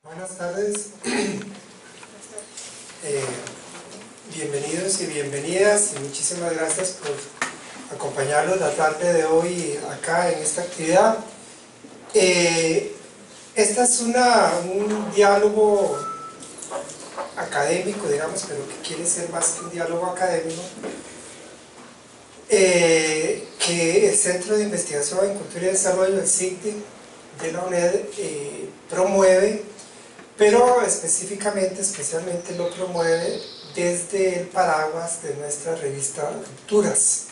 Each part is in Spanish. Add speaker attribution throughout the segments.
Speaker 1: Buenas tardes, bienvenidos y bienvenidas y muchísimas gracias por acompañarnos la tarde de hoy acá en esta actividad. Esta es un diálogo académico, digamos, pero que quiere ser más que un diálogo académico, que el Centro de Investigación en Cultura y Desarrollo, el CICDE, de la UNED, promueve, pero especialmente lo promueve desde el paraguas de nuestra revista Rupturas.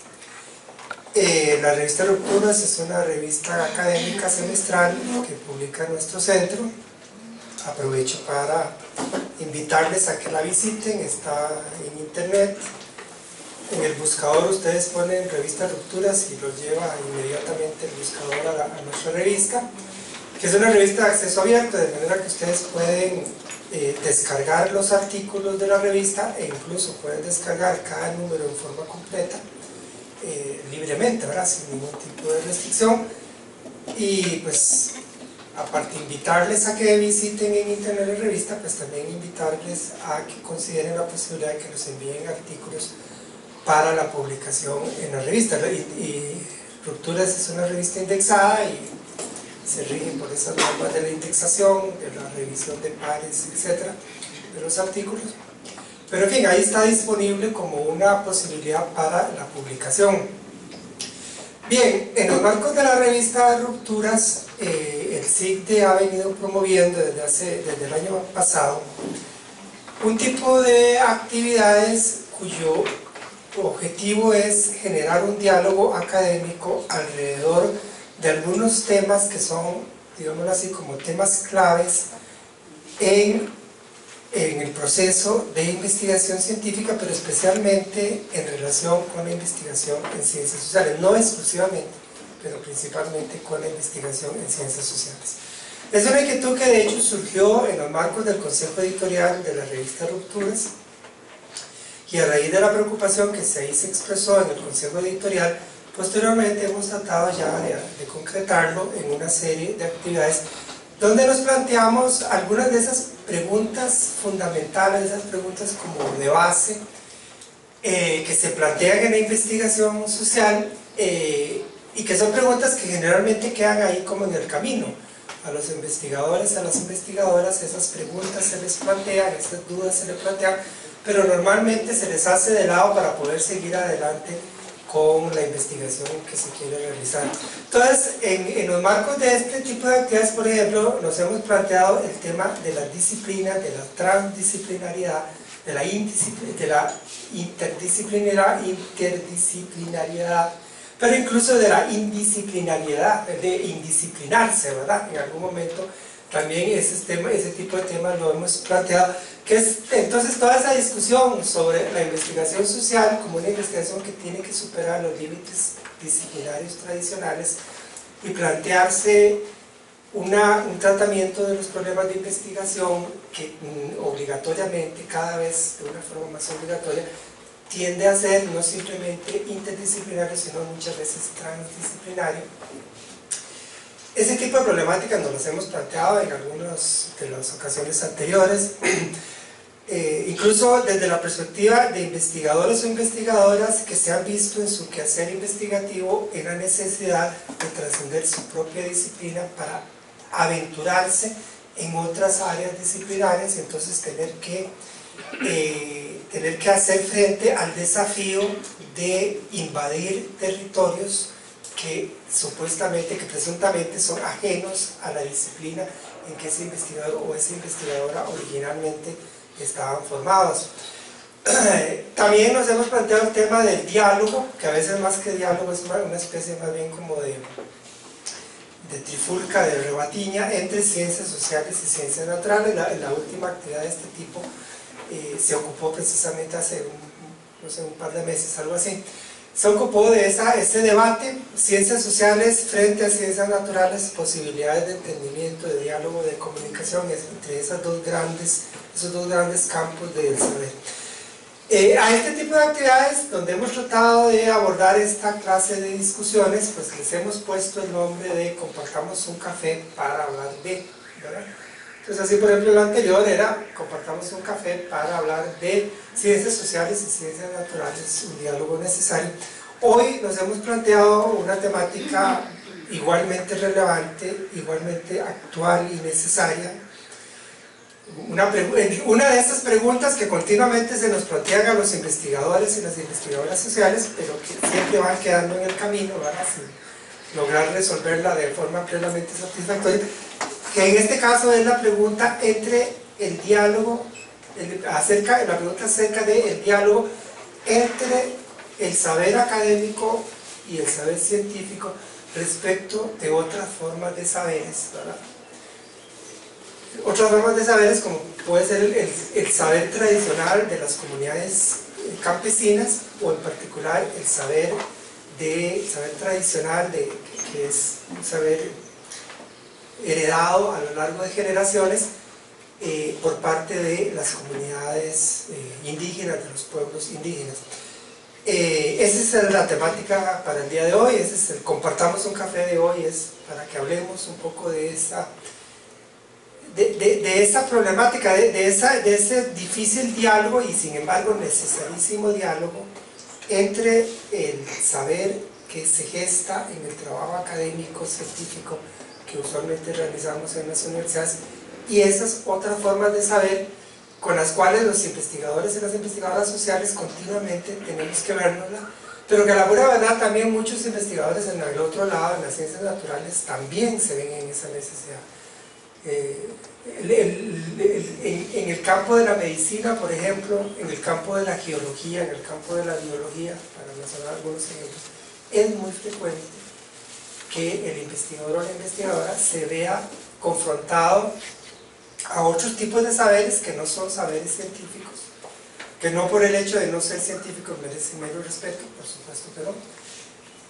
Speaker 1: La revista Rupturas es una revista académica semestral que publica nuestro centro. Aprovecho para invitarles a que la visiten, está en internet. En el buscador ustedes ponen revista Rupturas y los lleva inmediatamente el buscador a nuestra revista, que es una revista de acceso abierto, de manera que ustedes pueden descargar los artículos de la revista e incluso pueden descargar cada número en forma completa, libremente, ¿verdad? Sin ningún tipo de restricción. Y pues, aparte de invitarles a que visiten en internet la revista, pues también invitarles a que consideren la posibilidad de que nos envíen artículos para la publicación en la revista. Y Rupturas es una revista indexada y se rigen por esas normas de la indexación, de la revisión de pares, etcétera, de los artículos. Pero en fin, ahí está disponible como una posibilidad para la publicación. Bien, en los marcos de la revista Rupturas, el CICDE ha venido promoviendo desde el año pasado un tipo de actividades cuyo objetivo es generar un diálogo académico alrededor de algunos temas que son, digámoslo así, como temas claves en el proceso de investigación científica, pero especialmente en relación con la investigación en ciencias sociales, no exclusivamente, pero principalmente con la investigación en ciencias sociales. Es una inquietud que de hecho surgió en los marcos del Consejo Editorial de la revista Rupturas, y a raíz de la preocupación que ahí se expresó en el Consejo Editorial, posteriormente hemos tratado ya de concretarlo en una serie de actividades donde nos planteamos algunas de esas preguntas fundamentales, esas preguntas como de base que se plantean en la investigación social y que son preguntas que generalmente quedan ahí como en el camino. A los investigadores, a las investigadoras, esas preguntas se les plantean, esas dudas se les plantean, pero normalmente se les hace de lado para poder seguir adelante con la investigación que se quiere realizar. Entonces, en los marcos de este tipo de actividades, por ejemplo, nos hemos planteado el tema de las disciplinas, de la transdisciplinariedad, de la interdisciplinariedad, pero incluso de la indisciplinariedad, de indisciplinarse, ¿verdad? En algún momento también ese tipo de temas lo hemos planteado, que es entonces toda esa discusión sobre la investigación social como una investigación que tiene que superar los límites disciplinarios tradicionales y plantearse un tratamiento de los problemas de investigación que obligatoriamente, cada vez de una forma más obligatoria, tiende a ser no simplemente interdisciplinario, sino muchas veces transdisciplinario. Ese tipo de problemáticas nos las hemos planteado en algunas de las ocasiones anteriores, incluso desde la perspectiva de investigadores o investigadoras que se han visto en su quehacer investigativo en la necesidad de trascender su propia disciplina para aventurarse en otras áreas disciplinarias y entonces tener que hacer frente al desafío de invadir territorios que presuntamente son ajenos a la disciplina en que ese investigador o esa investigadora originalmente estaban formados. También nos hemos planteado el tema del diálogo, que a veces más que diálogo es una especie más bien como de trifulca, de rebatiña entre ciencias sociales y ciencias naturales. La última actividad de este tipo se ocupó precisamente hace un par de meses, algo así. Se ocupó de ese debate, ciencias sociales frente a ciencias naturales, posibilidades de entendimiento, de diálogo, de comunicación entre esos dos grandes campos del saber. A este tipo de actividades, donde hemos tratado de abordar esta clase de discusiones, pues les hemos puesto el nombre de Compartamos un café para hablar de, ¿verdad? Entonces así por ejemplo lo anterior era compartamos un café para hablar de ciencias sociales y ciencias naturales, un diálogo necesario. Hoy nos hemos planteado una temática igualmente relevante, igualmente actual y necesaria. Una de esas preguntas que continuamente se nos plantean a los investigadores y las investigadoras sociales, pero que siempre van quedando en el camino, ¿verdad? Sin lograr resolverla de forma plenamente satisfactoria, que en este caso es la pregunta entre el diálogo, la pregunta acerca del diálogo entre el saber académico y el saber científico respecto de otras formas de saberes, ¿verdad? Otras formas de saberes como puede ser el saber tradicional de las comunidades campesinas, o en particular el saber tradicional que es un saber heredado a lo largo de generaciones por parte de las comunidades indígenas, de los pueblos indígenas. Esa es la temática para el día de hoy, ese es el compartamos un café de hoy, es para que hablemos un poco de esa problemática, de ese difícil diálogo y sin embargo necesarísimo diálogo entre el saber que se gesta en el trabajo académico, científico que usualmente realizamos en las universidades y esas otras formas de saber con las cuales los investigadores y las investigadoras sociales continuamente tenemos que vernosla, pero que a la pura verdad también muchos investigadores en el otro lado, en las ciencias naturales, también se ven en esa necesidad. En el campo de la medicina, por ejemplo, en el campo de la geología, en el campo de la biología, para mencionar algunos ejemplos, es muy frecuente que el investigador o la investigadora se vea confrontado a otros tipos de saberes que no son saberes científicos, que no por el hecho de no ser científicos merecen menos respeto, por supuesto que no,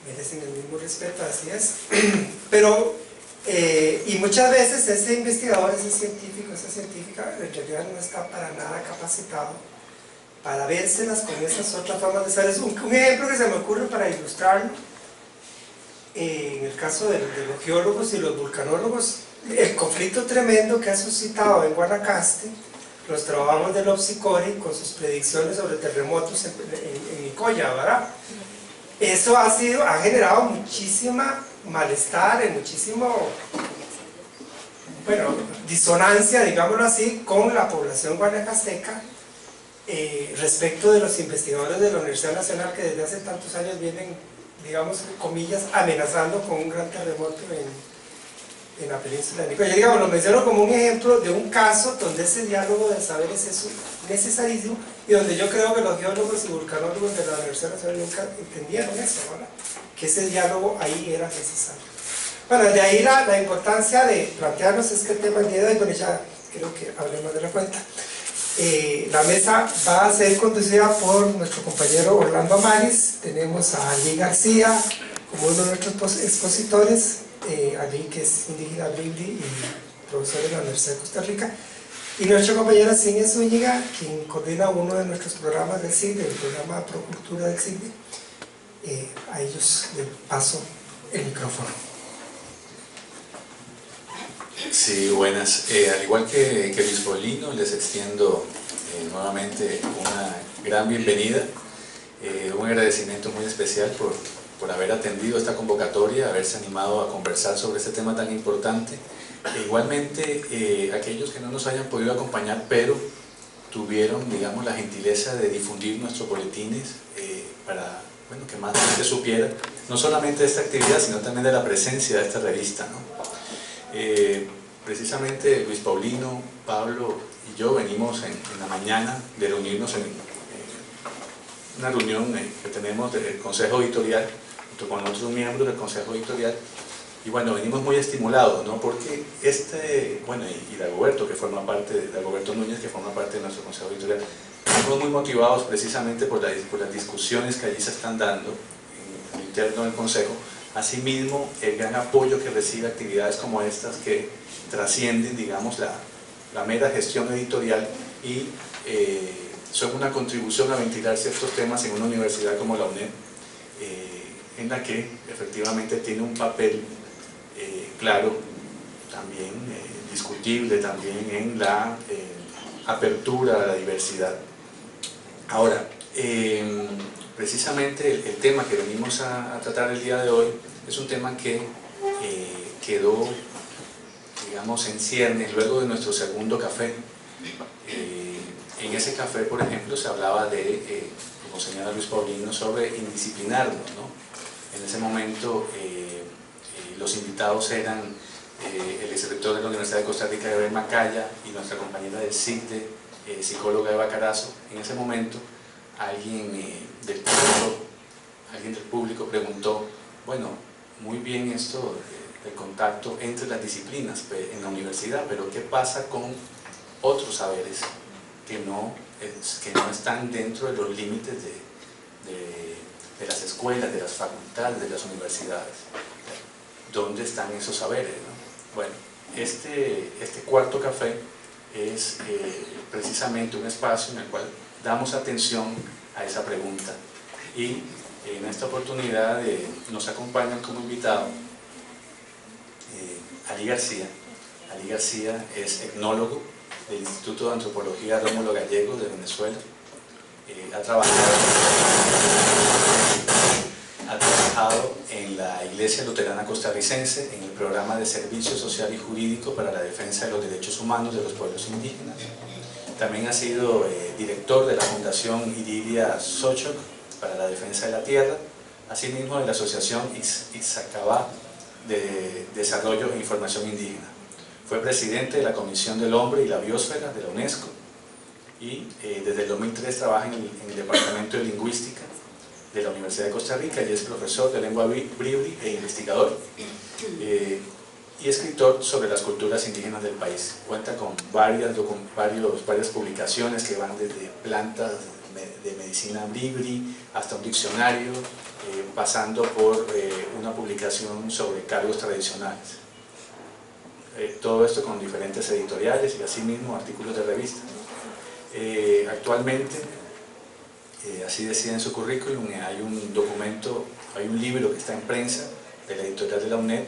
Speaker 1: merecen el mismo respeto, así es, pero y muchas veces ese investigador, ese científico, esa científica en realidad no está para nada capacitado para vérselas con esas otras formas de saberes. Un ejemplo que se me ocurre para ilustrarlo, en el caso de los geólogos y los vulcanólogos, el conflicto tremendo que ha suscitado en Guanacaste los trabajos de Lopsicori con sus predicciones sobre terremotos en Nicoya, ¿verdad? Eso ha generado muchísima malestar, muchísimo, bueno, disonancia, digámoslo así, con la población guanacasteca respecto de los investigadores de la Universidad Nacional que desde hace tantos años vienen, digamos, comillas, amenazando con un gran terremoto en la península de Nicoya. Digamos, lo menciono como un ejemplo de un caso donde ese diálogo de saberes es necesarísimo y donde yo creo que los geólogos y vulcanólogos de la Universidad Nacional nunca entendieron eso, ¿verdad? Que ese diálogo ahí era necesario. Bueno, de ahí la importancia de plantearnos este tema el día de hoy. Bueno, ya creo que hablemos de la cuenta. La mesa va a ser conducida por nuestro compañero Orlando Amaris. Tenemos a Ali García como uno de nuestros expositores, Ali, que es indígena Bribri y profesor de la Universidad de Costa Rica, y nuestra compañera Cinia Zúñiga, quien coordina uno de nuestros programas del CIGDE, el programa Procultura del CIGDE. A ellos les paso el micrófono.
Speaker 2: Sí, buenas. Al igual que Luis Paulino, les extiendo nuevamente una gran bienvenida, un agradecimiento muy especial por haber atendido esta convocatoria, haberse animado a conversar sobre este tema tan importante. Igualmente, aquellos que no nos hayan podido acompañar, pero tuvieron, digamos, la gentileza de difundir nuestros boletines para, bueno, que más gente supiera, no solamente de esta actividad, sino también de la presencia de esta revista, ¿no? Precisamente Luis Paulino, Pablo y yo venimos en la mañana de reunirnos en una reunión que tenemos del Consejo Editorial, junto con otros miembros del Consejo Editorial, y bueno, venimos muy estimulados, ¿no? Porque bueno, y Dagoberto, que forma parte de Dagoberto Núñez, que forma parte de nuestro Consejo Editorial, estamos muy motivados precisamente por las discusiones que allí se están dando en el interno del Consejo. Asimismo, el gran apoyo que recibe actividades como estas que trascienden, digamos, la mera gestión editorial y son una contribución a ventilar ciertos temas en una universidad como la UNED, en la que efectivamente tiene un papel claro también indiscutible también en la apertura a la diversidad. Ahora, precisamente el tema que venimos a tratar el día de hoy es un tema que quedó, digamos, en ciernes luego de nuestro segundo café. En ese café, por ejemplo, se hablaba de, como señala Luis Paulino, sobre indisciplinarnos, ¿no? En ese momento los invitados eran el exrector de la Universidad de Costa Rica, Gabriel Macaya, y nuestra compañera del CICDE, psicóloga Eva Carazo. En ese momento alguien del público preguntó, bueno, muy bien esto del contacto entre las disciplinas en la universidad, pero ¿qué pasa con otros saberes que no están dentro de los límites de las escuelas, de las facultades, de las universidades? ¿Dónde están esos saberes, ¿no? Bueno, este cuarto café es precisamente un espacio en el cual damos atención a esa pregunta, y en esta oportunidad nos acompañan como invitado Ali García. Ali García es etnólogo del Instituto de Antropología Rómulo Gallegos de Venezuela. Ha trabajado en la Iglesia Luterana Costarricense en el programa de Servicio Social y Jurídico para la Defensa de los Derechos Humanos de los Pueblos Indígenas. También ha sido director de la Fundación Iridia Xochitl para la Defensa de la Tierra, asimismo de la Asociación Ixacabá de Desarrollo e Información Indígena. Fue presidente de la Comisión del Hombre y la Biosfera de la UNESCO, y desde el 2003 trabaja en el Departamento de Lingüística de la Universidad de Costa Rica y es profesor de lengua bribri e investigador y escritor sobre las culturas indígenas del país. Cuenta con varias publicaciones que van desde plantas de medicina bribri hasta un diccionario, pasando por una publicación sobre cargos tradicionales. Todo esto con diferentes editoriales y asimismo artículos de revista. Actualmente, así decía en su currículum, hay un libro que está en prensa de la editorial de la UNED,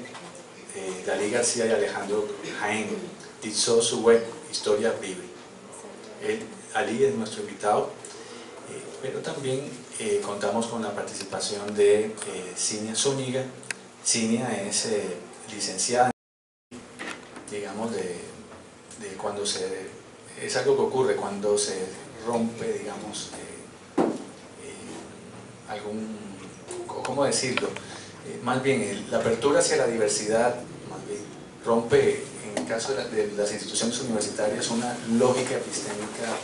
Speaker 2: de Ali García y Alejandro Jaén, Tizó su web, Historia Bribri. Ali es nuestro invitado, pero también contamos con la participación de Cinia Zúñiga. Cinia es licenciada, digamos, de cuando es algo que ocurre cuando se rompe, digamos, ¿cómo decirlo? Más bien, la apertura hacia la diversidad, más bien, rompe, en el caso de las instituciones universitarias, una lógica epistémica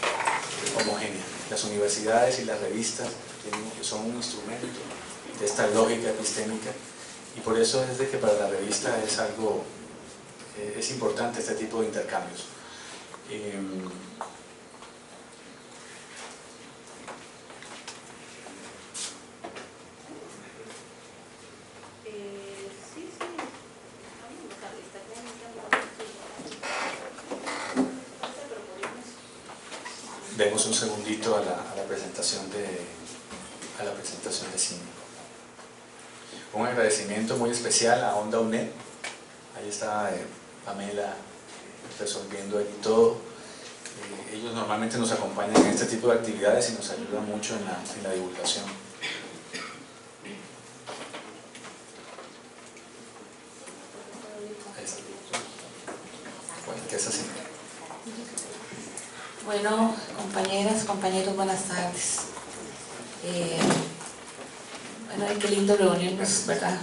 Speaker 2: homogénea. Las universidades y las revistas son un instrumento de esta lógica epistémica, y por eso es de que para la revista es importante este tipo de intercambios. Demos un segundito a la presentación de Cine. Un agradecimiento muy especial a Onda UNED. Ahí está Pamela resolviendo allí todo. Ellos normalmente nos acompañan en este tipo de actividades y nos ayudan mucho en la divulgación. Ahí está. Bueno, ¿qué es así?
Speaker 3: Bueno, compañeras, compañeros, buenas tardes. Bueno, qué lindo reunirnos, ¿verdad?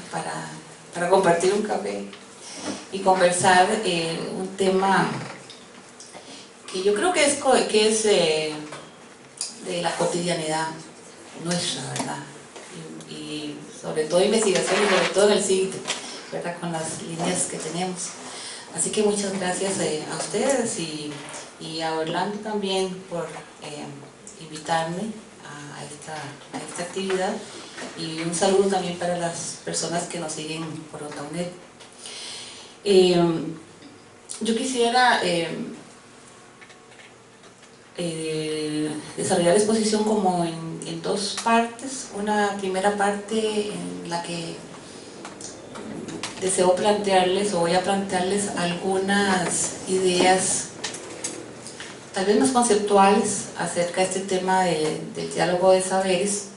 Speaker 3: Para compartir un café y conversar un tema que yo creo que es de la cotidianidad nuestra, ¿verdad? Y sobre todo investigación y sobre todo en el CICDE, ¿verdad? Con las líneas que tenemos. Así que muchas gracias a ustedes y a Orlando también por invitarme a esta actividad, y un saludo también para las personas que nos siguen por Onda UNED. Yo quisiera desarrollar la exposición como en dos partes. Una primera parte en la que deseo plantearles, o voy a plantearles algunas ideas tal vez más conceptuales acerca de este tema del diálogo de saberes,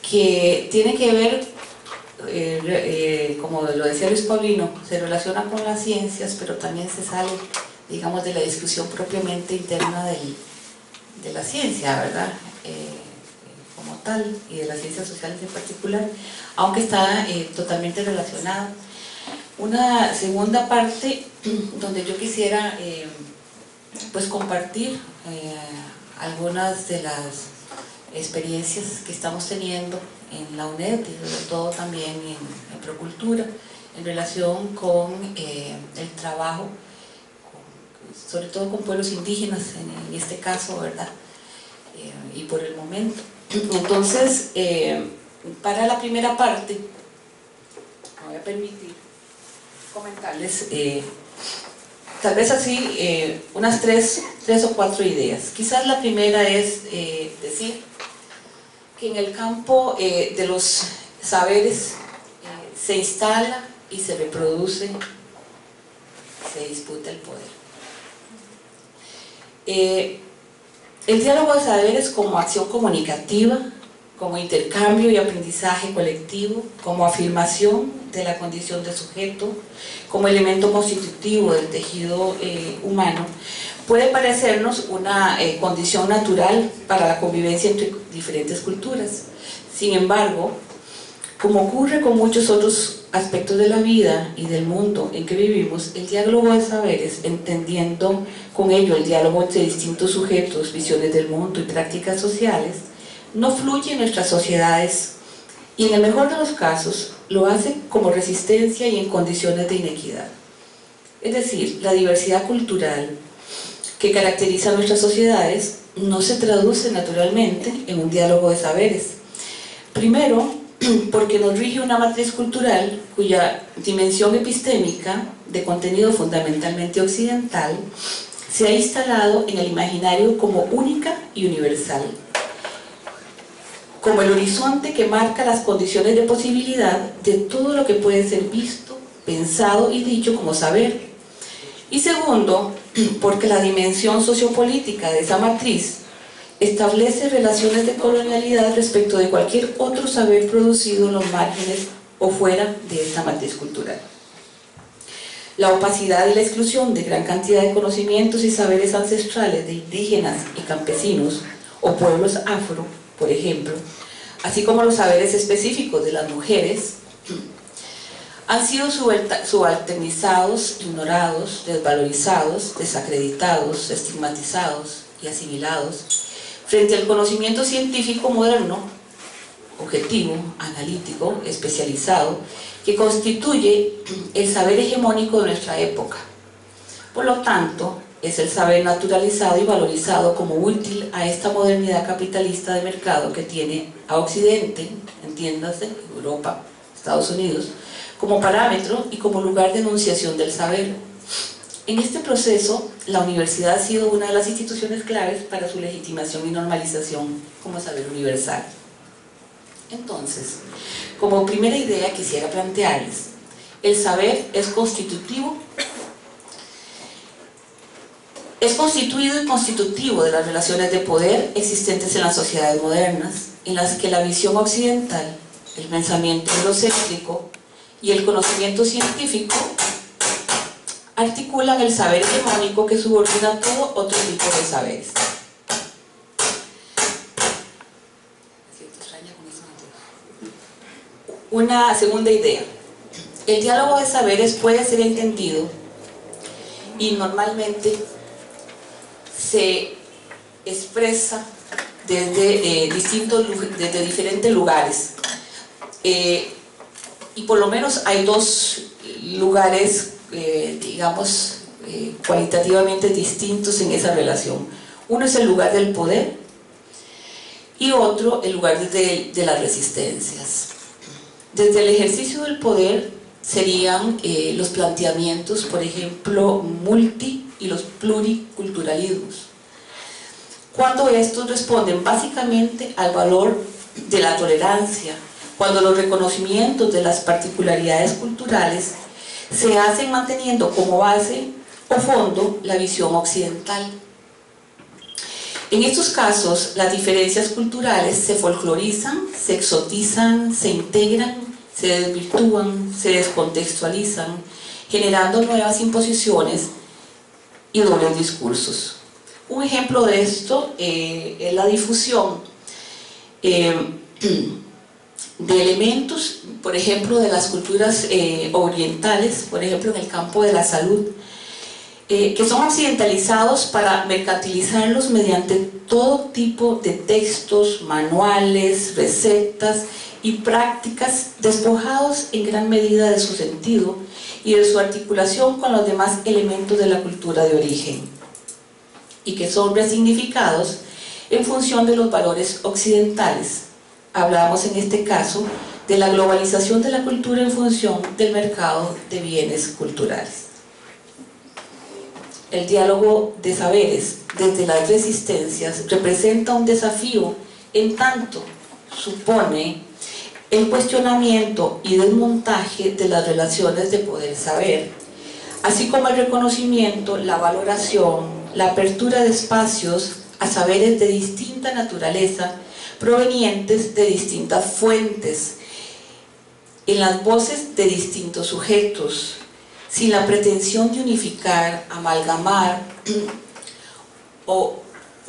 Speaker 3: que tiene que ver, como lo decía Luis Paulino, se relaciona con las ciencias, pero también se sale, digamos, de la discusión propiamente interna de la ciencia, ¿verdad? Como tal, y de las ciencias sociales en particular, aunque está totalmente relacionado. Una segunda parte donde yo quisiera pues compartir algunas de las experiencias que estamos teniendo en la UNED y sobre todo también en Procultura en relación con el trabajo, sobre todo con pueblos indígenas en este caso, ¿verdad? Y por el momento. Entonces, para la primera parte, me voy a permitir comentarles, tal vez así, unas tres o cuatro ideas. Quizás la primera es decir que en el campo de los saberes se instala y se reproduce, se disputa el poder. El diálogo de saberes como acción comunicativa, como intercambio y aprendizaje colectivo, como afirmación de la condición de sujeto, como elemento constitutivo del tejido humano, puede parecernos una condición natural para la convivencia entre diferentes culturas. Sin embargo, como ocurre con muchos otros aspectos de la vida y del mundo en que vivimos, el diálogo de saberes, entendiendo con ello el diálogo entre distintos sujetos, visiones del mundo y prácticas sociales, no fluye en nuestras sociedades y en el mejor de los casos lo hace como resistencia y en condiciones de inequidad. Es decir, la diversidad cultural que caracteriza a nuestras sociedades no se traduce naturalmente en un diálogo de saberes. Primero, porque nos rige una matriz cultural cuya dimensión epistémica, de contenido fundamentalmente occidental, se ha instalado en el imaginario como única y universal, como el horizonte que marca las condiciones de posibilidad de todo lo que puede ser visto, pensado y dicho como saber. Y segundo, porque la dimensión sociopolítica de esa matriz establece relaciones de colonialidad respecto de cualquier otro saber producido en los márgenes o fuera de esta matriz cultural. La opacidad y la exclusión de gran cantidad de conocimientos y saberes ancestrales de indígenas y campesinos o pueblos afro, por ejemplo, así como los saberes específicos de las mujeres, han sido subalternizados, ignorados, desvalorizados, desacreditados, estigmatizados y asimilados frente al conocimiento científico moderno, objetivo, analítico, especializado, que constituye el saber hegemónico de nuestra época. Por lo tanto, es el saber naturalizado y valorizado como útil a esta modernidad capitalista de mercado que tiene a Occidente, entiéndase, Europa, Estados Unidos, como parámetro y como lugar de enunciación del saber. En este proceso, la universidad ha sido una de las instituciones claves para su legitimación y normalización como saber universal. Entonces, como primera idea quisiera plantearles, el saber es constitutivo, es constituido y constitutivo de las relaciones de poder existentes en las sociedades modernas, en las que la visión occidental, el pensamiento eurocéntrico y el conocimiento científico articulan el saber hegemónico que subordina todo otro tipo de saberes. Una segunda idea. El diálogo de saberes puede ser entendido y normalmente se expresa desde diferentes lugares. Y por lo menos hay dos lugares, digamos, cualitativamente distintos en esa relación. Uno es el lugar del poder y otro el lugar de las resistencias. Desde el ejercicio del poder serían los planteamientos, por ejemplo, multi y los pluriculturalismos, cuando estos responden básicamente al valor de la tolerancia, cuando los reconocimientos de las particularidades culturales se hacen manteniendo como base o fondo la visión occidental. En estos casos, las diferencias culturales se folclorizan, se exotizan, se integran, se desvirtúan, se descontextualizan, generando nuevas imposiciones y dobles discursos. Un ejemplo de esto es la difusión de elementos, por ejemplo, de las culturas orientales, por ejemplo, en el campo de la salud, que son occidentalizados para mercantilizarlos mediante todo tipo de textos, manuales, recetas y prácticas despojados en gran medida de su sentido y de su articulación con los demás elementos de la cultura de origen, y que son resignificados en función de los valores occidentales. Hablamos en este caso de la globalización de la cultura en función del mercado de bienes culturales. El diálogo de saberes desde las resistencias representa un desafío en tanto supone el cuestionamiento y desmontaje de las relaciones de poder-saber, así como el reconocimiento, la valoración, la apertura de espacios a saberes de distinta naturaleza provenientes de distintas fuentes, en las voces de distintos sujetos, sin la pretensión de unificar, amalgamar u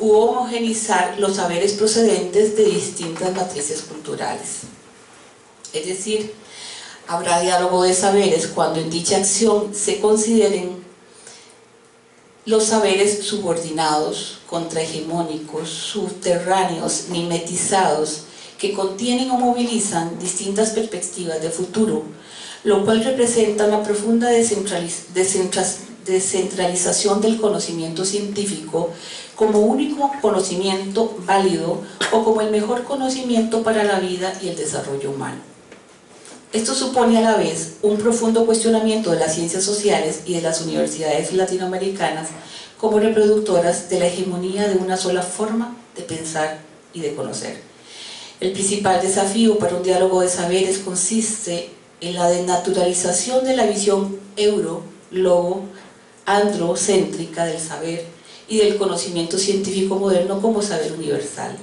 Speaker 3: homogenizar los saberes procedentes de distintas matrices culturales. Es decir, habrá diálogo de saberes cuando en dicha acción se consideren los saberes subordinados, contrahegemónicos, subterráneos, mimetizados, que contienen o movilizan distintas perspectivas de futuro, lo cual representa una profunda descentralización del conocimiento científico como único conocimiento válido o como el mejor conocimiento para la vida y el desarrollo humano. Esto supone a la vez un profundo cuestionamiento de las ciencias sociales y de las universidades latinoamericanas como reproductoras de la hegemonía de una sola forma de pensar y de conocer. El principal desafío para un diálogo de saberes consiste en la desnaturalización de la visión androcéntrica del saber y del conocimiento científico moderno como saber universal.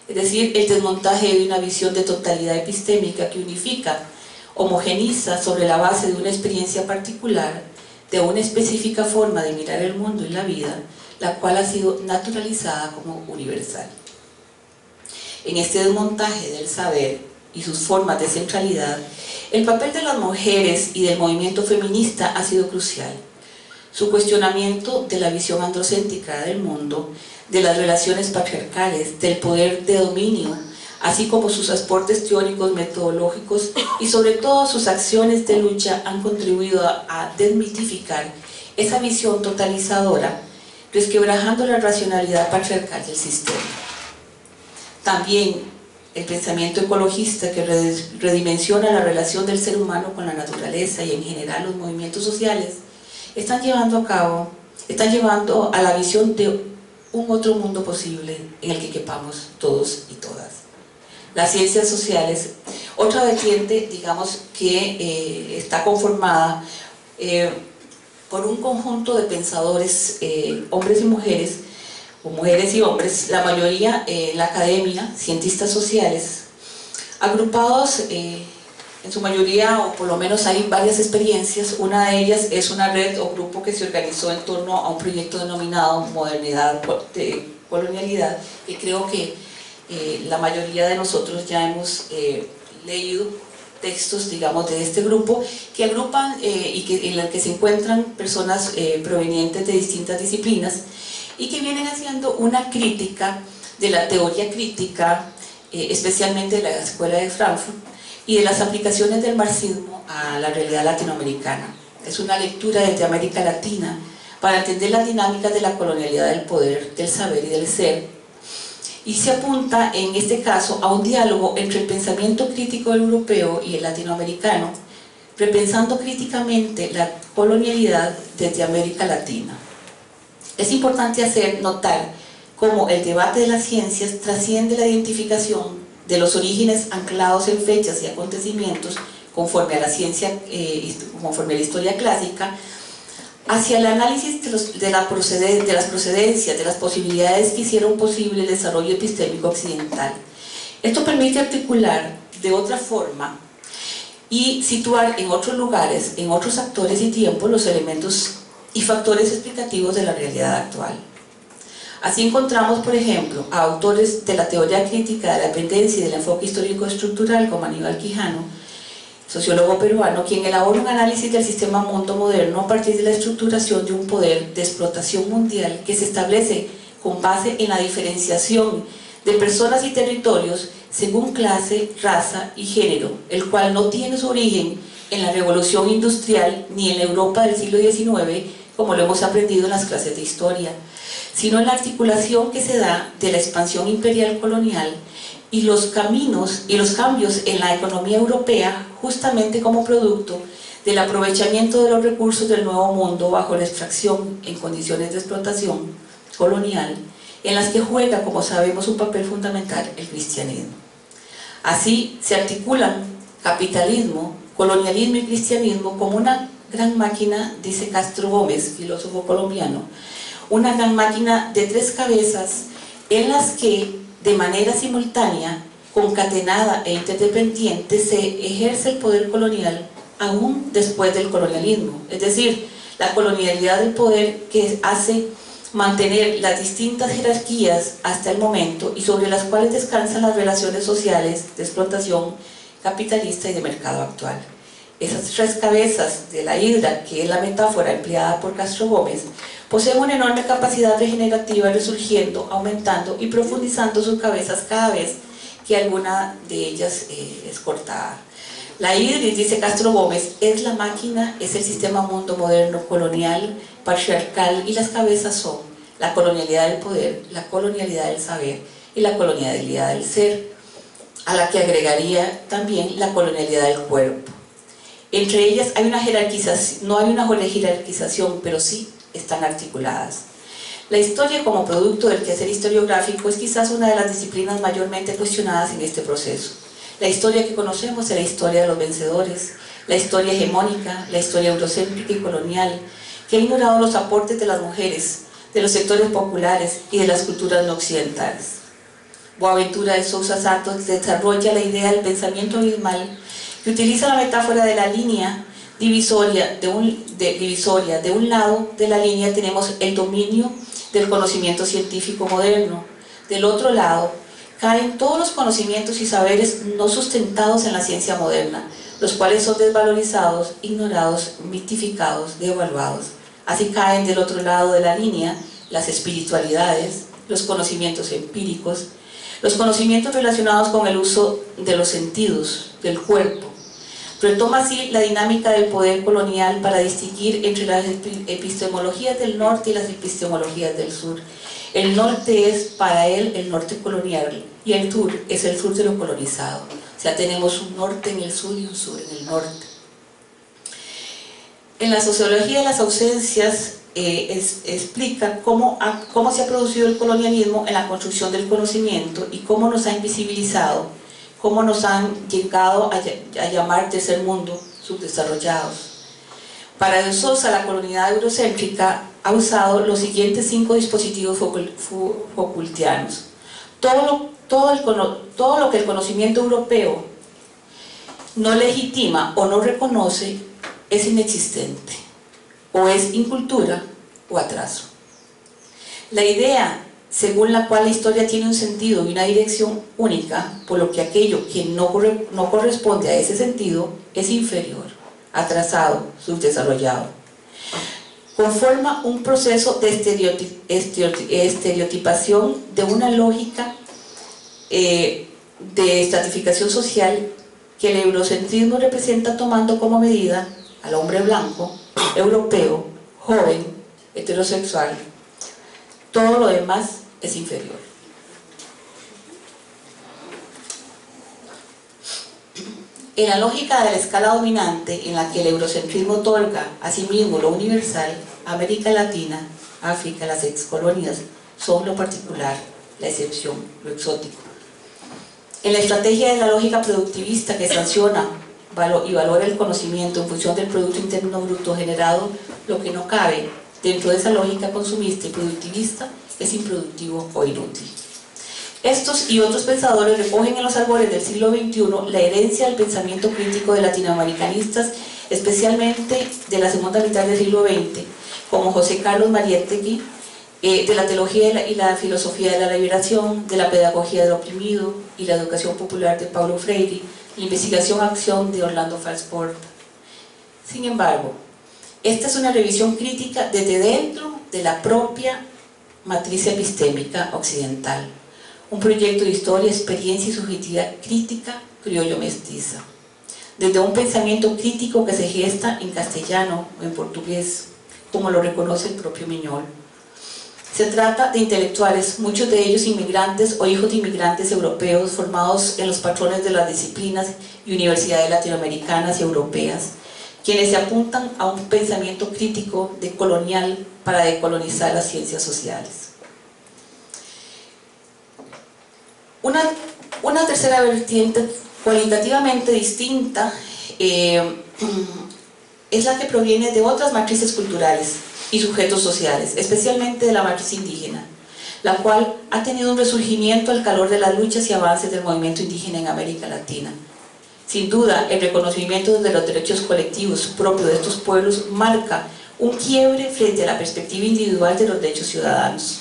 Speaker 3: Es decir, el desmontaje de una visión de totalidad epistémica que unifica, homogeniza sobre la base de una experiencia particular, de una específica forma de mirar el mundo y la vida, la cual ha sido naturalizada como universal. En este desmontaje del saber y sus formas de centralidad, el papel de las mujeres y del movimiento feminista ha sido crucial. Su cuestionamiento de la visión androcéntrica del mundo, de las relaciones patriarcales, del poder de dominio, así como sus aportes teóricos, metodológicos y sobre todo sus acciones de lucha han contribuido a desmitificar esa visión totalizadora, resquebrajando la racionalidad patriarcal del sistema. También el pensamiento ecologista que redimensiona la relación del ser humano con la naturaleza y en general los movimientos sociales están llevando a la visión de un otro mundo posible en el que quepamos todos y todas. Las ciencias sociales, otra vertiente, digamos, que está conformada por un conjunto de pensadores, hombres y mujeres, o mujeres y hombres, la mayoría en la academia, cientistas sociales, agrupados en su mayoría, o por lo menos hay varias experiencias. Una de ellas es una red o grupo que se organizó en torno a un proyecto denominado Modernidad de Colonialidad, que creo que la mayoría de nosotros ya hemos leído textos, digamos, de este grupo, que agrupan en el que se encuentran personas provenientes de distintas disciplinas y que vienen haciendo una crítica de la teoría crítica, especialmente de la Escuela de Frankfurt, y de las aplicaciones del marxismo a la realidad latinoamericana. Es una lectura desde América Latina para entender las dinámicas de la colonialidad del poder, del saber y del ser, y se apunta en este caso a un diálogo entre el pensamiento crítico europeo y el latinoamericano, repensando críticamente la colonialidad desde América Latina. Es importante hacer notar cómo el debate de las ciencias trasciende la identificación de los orígenes anclados en fechas y acontecimientos conforme a la ciencia, conforme a la historia clásica, hacia el análisis de las procedencias, de las posibilidades que hicieron posible el desarrollo epistémico occidental. Esto permite articular de otra forma y situar en otros lugares, en otros actores y tiempos, los elementos y factores explicativos de la realidad actual. Así encontramos, por ejemplo, a autores de la teoría crítica de la dependencia y del enfoque histórico-estructural como Aníbal Quijano, sociólogo peruano, quien elabora un análisis del sistema mundo moderno a partir de la estructuración de un poder de explotación mundial que se establece con base en la diferenciación de personas y territorios según clase, raza y género, el cual no tiene su origen en la revolución industrial ni en la Europa del siglo XIX, como lo hemos aprendido en las clases de historia, sino en la articulación que se da de la expansión imperial colonial y los caminos y los cambios en la economía europea, justamente como producto del aprovechamiento de los recursos del Nuevo Mundo bajo la extracción en condiciones de explotación colonial, en las que juega, como sabemos, un papel fundamental el cristianismo. Así se articulan capitalismo, colonialismo y cristianismo como una gran máquina, dice Castro Gómez, filósofo colombiano, una gran máquina de tres cabezas en las que de manera simultánea, concatenada e interdependiente, se ejerce el poder colonial aún después del colonialismo, es decir, la colonialidad del poder que hace mantener las distintas jerarquías hasta el momento y sobre las cuales descansan las relaciones sociales de explotación capitalista y de mercado actual. Esas tres cabezas de la hidra, que es la metáfora empleada por Castro Gómez, poseen una enorme capacidad regenerativa, resurgiendo, aumentando y profundizando sus cabezas cada vez que alguna de ellas es cortada. La hidra, dice Castro Gómez, es la máquina, es el sistema mundo moderno, colonial, patriarcal, y las cabezas son la colonialidad del poder, la colonialidad del saber y la colonialidad del ser, a la que agregaría también la colonialidad del cuerpo. Entre ellas hay una jerarquización, no hay una jerarquización, pero sí están articuladas. La historia como producto del quehacer historiográfico es quizás una de las disciplinas mayormente cuestionadas en este proceso. La historia que conocemos es la historia de los vencedores, la historia hegemónica, la historia eurocéntrica y colonial, que ha ignorado los aportes de las mujeres, de los sectores populares y de las culturas no occidentales. Boaventura de Sousa Santos desarrolla la idea del pensamiento abismal, que utiliza la metáfora de la línea divisoria. De un lado de la línea tenemos el dominio del conocimiento científico moderno, del otro lado caen todos los conocimientos y saberes no sustentados en la ciencia moderna, los cuales son desvalorizados, ignorados, mitificados, devaluados. Así caen del otro lado de la línea las espiritualidades, los conocimientos empíricos, los conocimientos relacionados con el uso de los sentidos, del cuerpo. Retoma así la dinámica del poder colonial para distinguir entre las epistemologías del norte y las epistemologías del sur. El norte es para él el norte colonial y el sur es el sur de lo colonizado. O sea, tenemos un norte en el sur y un sur en el norte. En la sociología de las ausencias explica cómo se ha producido el colonialismo en la construcción del conocimiento y cómo nos ha invisibilizado, cómo nos han llegado a llamar tercer mundo, subdesarrollados. Para de Sosa, la colonialidad eurocéntrica ha usado los siguientes 5 dispositivos Foucaultianos. Todo lo que el conocimiento europeo no legitima o no reconoce es inexistente, o es incultura o atraso. La idea según la cual la historia tiene un sentido y una dirección única, por lo que aquello que no corresponde a ese sentido es inferior, atrasado, subdesarrollado. Conforma un proceso de estereotipación de una lógica de estratificación social que el eurocentrismo representa, tomando como medida al hombre blanco, europeo, joven, heterosexual. Todo lo demás es inferior. En la lógica de la escala dominante, en la que el eurocentrismo otorga a sí mismo lo universal, América Latina, África, las excolonias son lo particular, la excepción, lo exótico. En la estrategia de la lógica productivista que sanciona y valora el conocimiento en función del Producto Interno Bruto generado, lo que no cabe dentro de esa lógica consumista y productivista es improductivo o inútil. Estos y otros pensadores recogen en los albores del siglo XXI la herencia del pensamiento crítico de latinoamericanistas, especialmente de la segunda mitad del siglo XX, como José Carlos Mariátegui, de la teología y la filosofía de la liberación, de la pedagogía del oprimido y la educación popular de Paulo Freire, la investigación-acción de Orlando Falsport. Sin embargo, esta es una revisión crítica desde dentro de la propia matriz epistémica occidental, un proyecto de historia, experiencia y subjetividad crítica criollo-mestiza, desde un pensamiento crítico que se gesta en castellano o en portugués, como lo reconoce el propio Miñol. Se trata de intelectuales, muchos de ellos inmigrantes o hijos de inmigrantes europeos formados en los patrones de las disciplinas y universidades latinoamericanas y europeas, quienes se apuntan a un pensamiento crítico decolonial para decolonizar las ciencias sociales. Una tercera vertiente cualitativamente distinta es la que proviene de otras matrices culturales y sujetos sociales, especialmente de la matriz indígena, la cual ha tenido un resurgimiento al calor de las luchas y avances del movimiento indígena en América Latina. Sin duda, el reconocimiento de los derechos colectivos propios de estos pueblos marca un quiebre frente a la perspectiva individual de los derechos ciudadanos.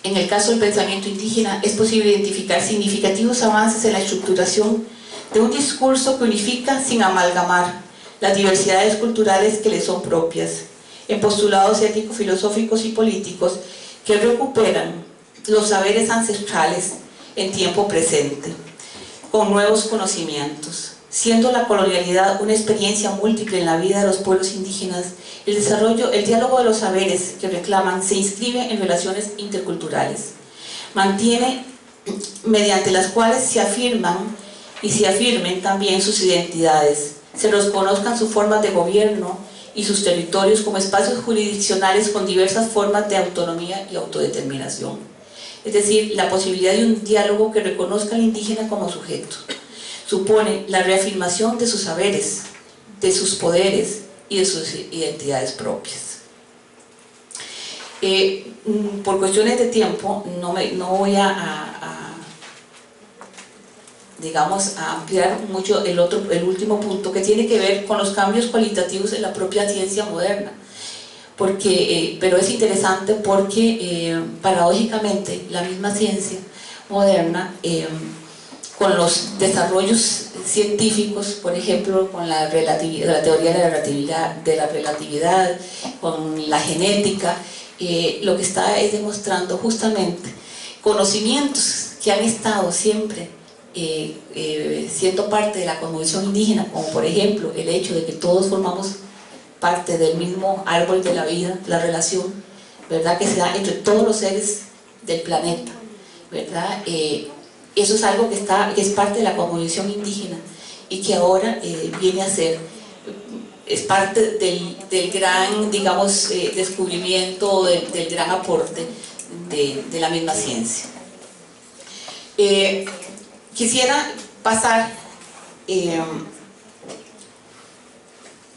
Speaker 3: En el caso del pensamiento indígena, es posible identificar significativos avances en la estructuración de un discurso que unifica sin amalgamar las diversidades culturales que le son propias, en postulados éticos, filosóficos y políticos que recuperan los saberes ancestrales en tiempo presente, con nuevos conocimientos. Siendo la colonialidad una experiencia múltiple en la vida de los pueblos indígenas, el diálogo de los saberes que reclaman se inscribe en relaciones interculturales, mantiene mediante las cuales se afirman y se afirmen también sus identidades, se reconozcan sus formas de gobierno y sus territorios como espacios jurisdiccionales con diversas formas de autonomía y autodeterminación. Es decir, la posibilidad de un diálogo que reconozca al indígena como sujeto. Supone la reafirmación de sus saberes, de sus poderes y de sus identidades propias. Por cuestiones de tiempo no voy digamos, a ampliar mucho el último punto, que tiene que ver con los cambios cualitativos en la propia ciencia moderna, pero es interesante porque paradójicamente la misma ciencia moderna, con los desarrollos científicos, por ejemplo, con la teoría de la relatividad, con la genética, lo que está es demostrando justamente conocimientos que han estado siempre siendo parte de la cosmovisión indígena, como por ejemplo el hecho de que todos formamos parte del mismo árbol de la vida, la relación, ¿verdad?, que se da entre todos los seres del planeta, ¿verdad? Eso es algo que es parte de la cosmovisión indígena y que ahora viene a ser, es parte del gran, digamos, descubrimiento, del gran aporte de la misma ciencia. Quisiera pasar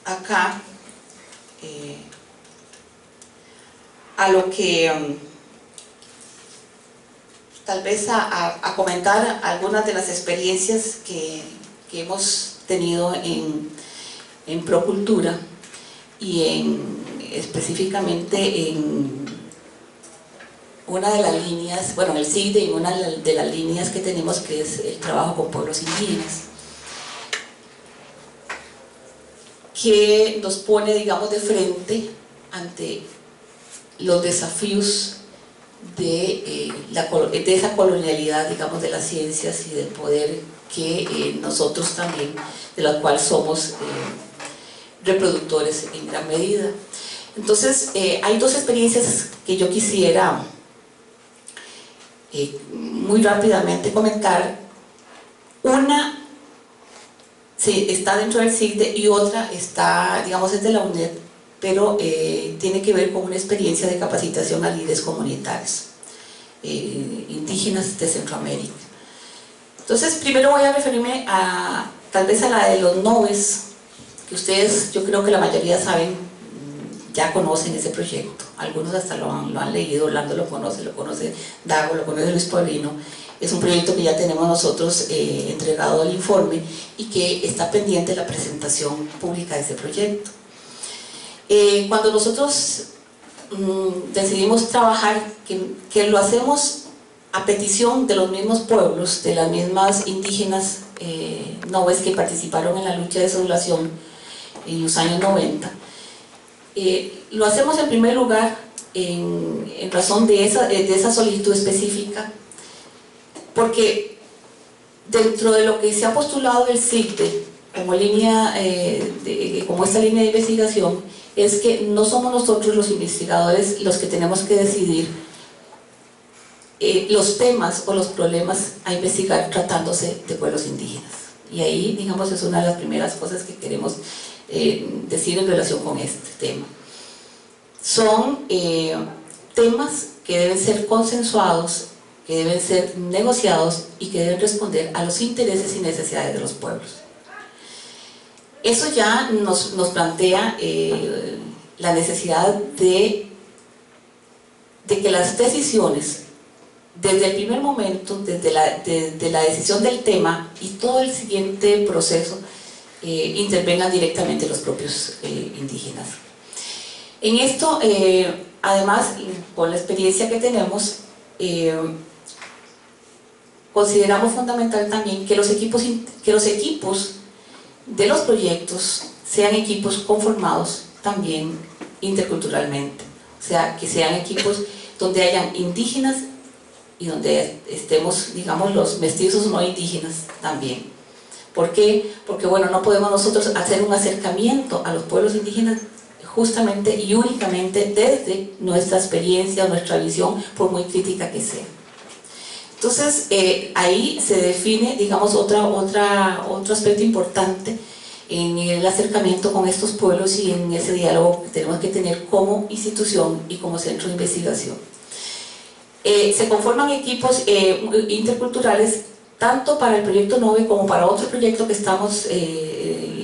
Speaker 3: acá a lo que tal vez a comentar algunas de las experiencias que hemos tenido en Procultura y específicamente en una de las líneas, bueno, en el CIGDE, y una de las líneas que tenemos, que es el trabajo con pueblos indígenas, que nos pone, digamos, de frente ante los desafíos de esa colonialidad, digamos, de las ciencias y del poder que nosotros también, de la cual somos reproductores en gran medida. Entonces, hay dos experiencias que yo quisiera muy rápidamente comentar. Una está dentro del CIGDE y otra está, digamos, es de la UNED, pero tiene que ver con una experiencia de capacitación a líderes comunitarios indígenas de Centroamérica. Entonces, primero voy a referirme a, tal vez a la de los NOVES, que ustedes, yo creo que la mayoría saben, ya conocen ese proyecto. Algunos hasta lo han leído, Orlando lo conoce Dago, lo conoce Luis Paulino. Es un proyecto que ya tenemos nosotros entregado al informe y que está pendiente la presentación pública de ese proyecto. Cuando nosotros decidimos trabajar, que lo hacemos a petición de los mismos pueblos, de las mismas indígenas NOVES que participaron en la lucha de cedulación en los años 90, lo hacemos en primer lugar en razón de esa solicitud específica, porque dentro de lo que se ha postulado el CICTE como como esta línea de investigación, es que no somos nosotros los investigadores los que tenemos que decidir los temas o los problemas a investigar tratándose de pueblos indígenas. Y ahí, digamos, es una de las primeras cosas que queremos decir en relación con este tema. Son temas que deben ser consensuados, que deben ser negociados y que deben responder a los intereses y necesidades de los pueblos. Eso ya nos plantea la necesidad de que las decisiones, desde el primer momento, desde la decisión del tema y todo el siguiente proceso, intervengan directamente los propios indígenas. En esto, además, con la experiencia que tenemos, consideramos fundamental también que los equipos de los proyectos sean equipos conformados también interculturalmente, o sea, que sean equipos donde hayan indígenas y donde estemos, digamos, los mestizos no indígenas también. ¿Por qué? Porque, bueno, no podemos nosotros hacer un acercamiento a los pueblos indígenas justamente y únicamente desde nuestra experiencia, nuestra visión, por muy crítica que sea. Entonces, ahí se define, digamos, otro aspecto importante en el acercamiento con estos pueblos y en ese diálogo que tenemos que tener como institución y como centro de investigación. Se conforman equipos interculturales tanto para el proyecto NOVE como para otro proyecto que estamos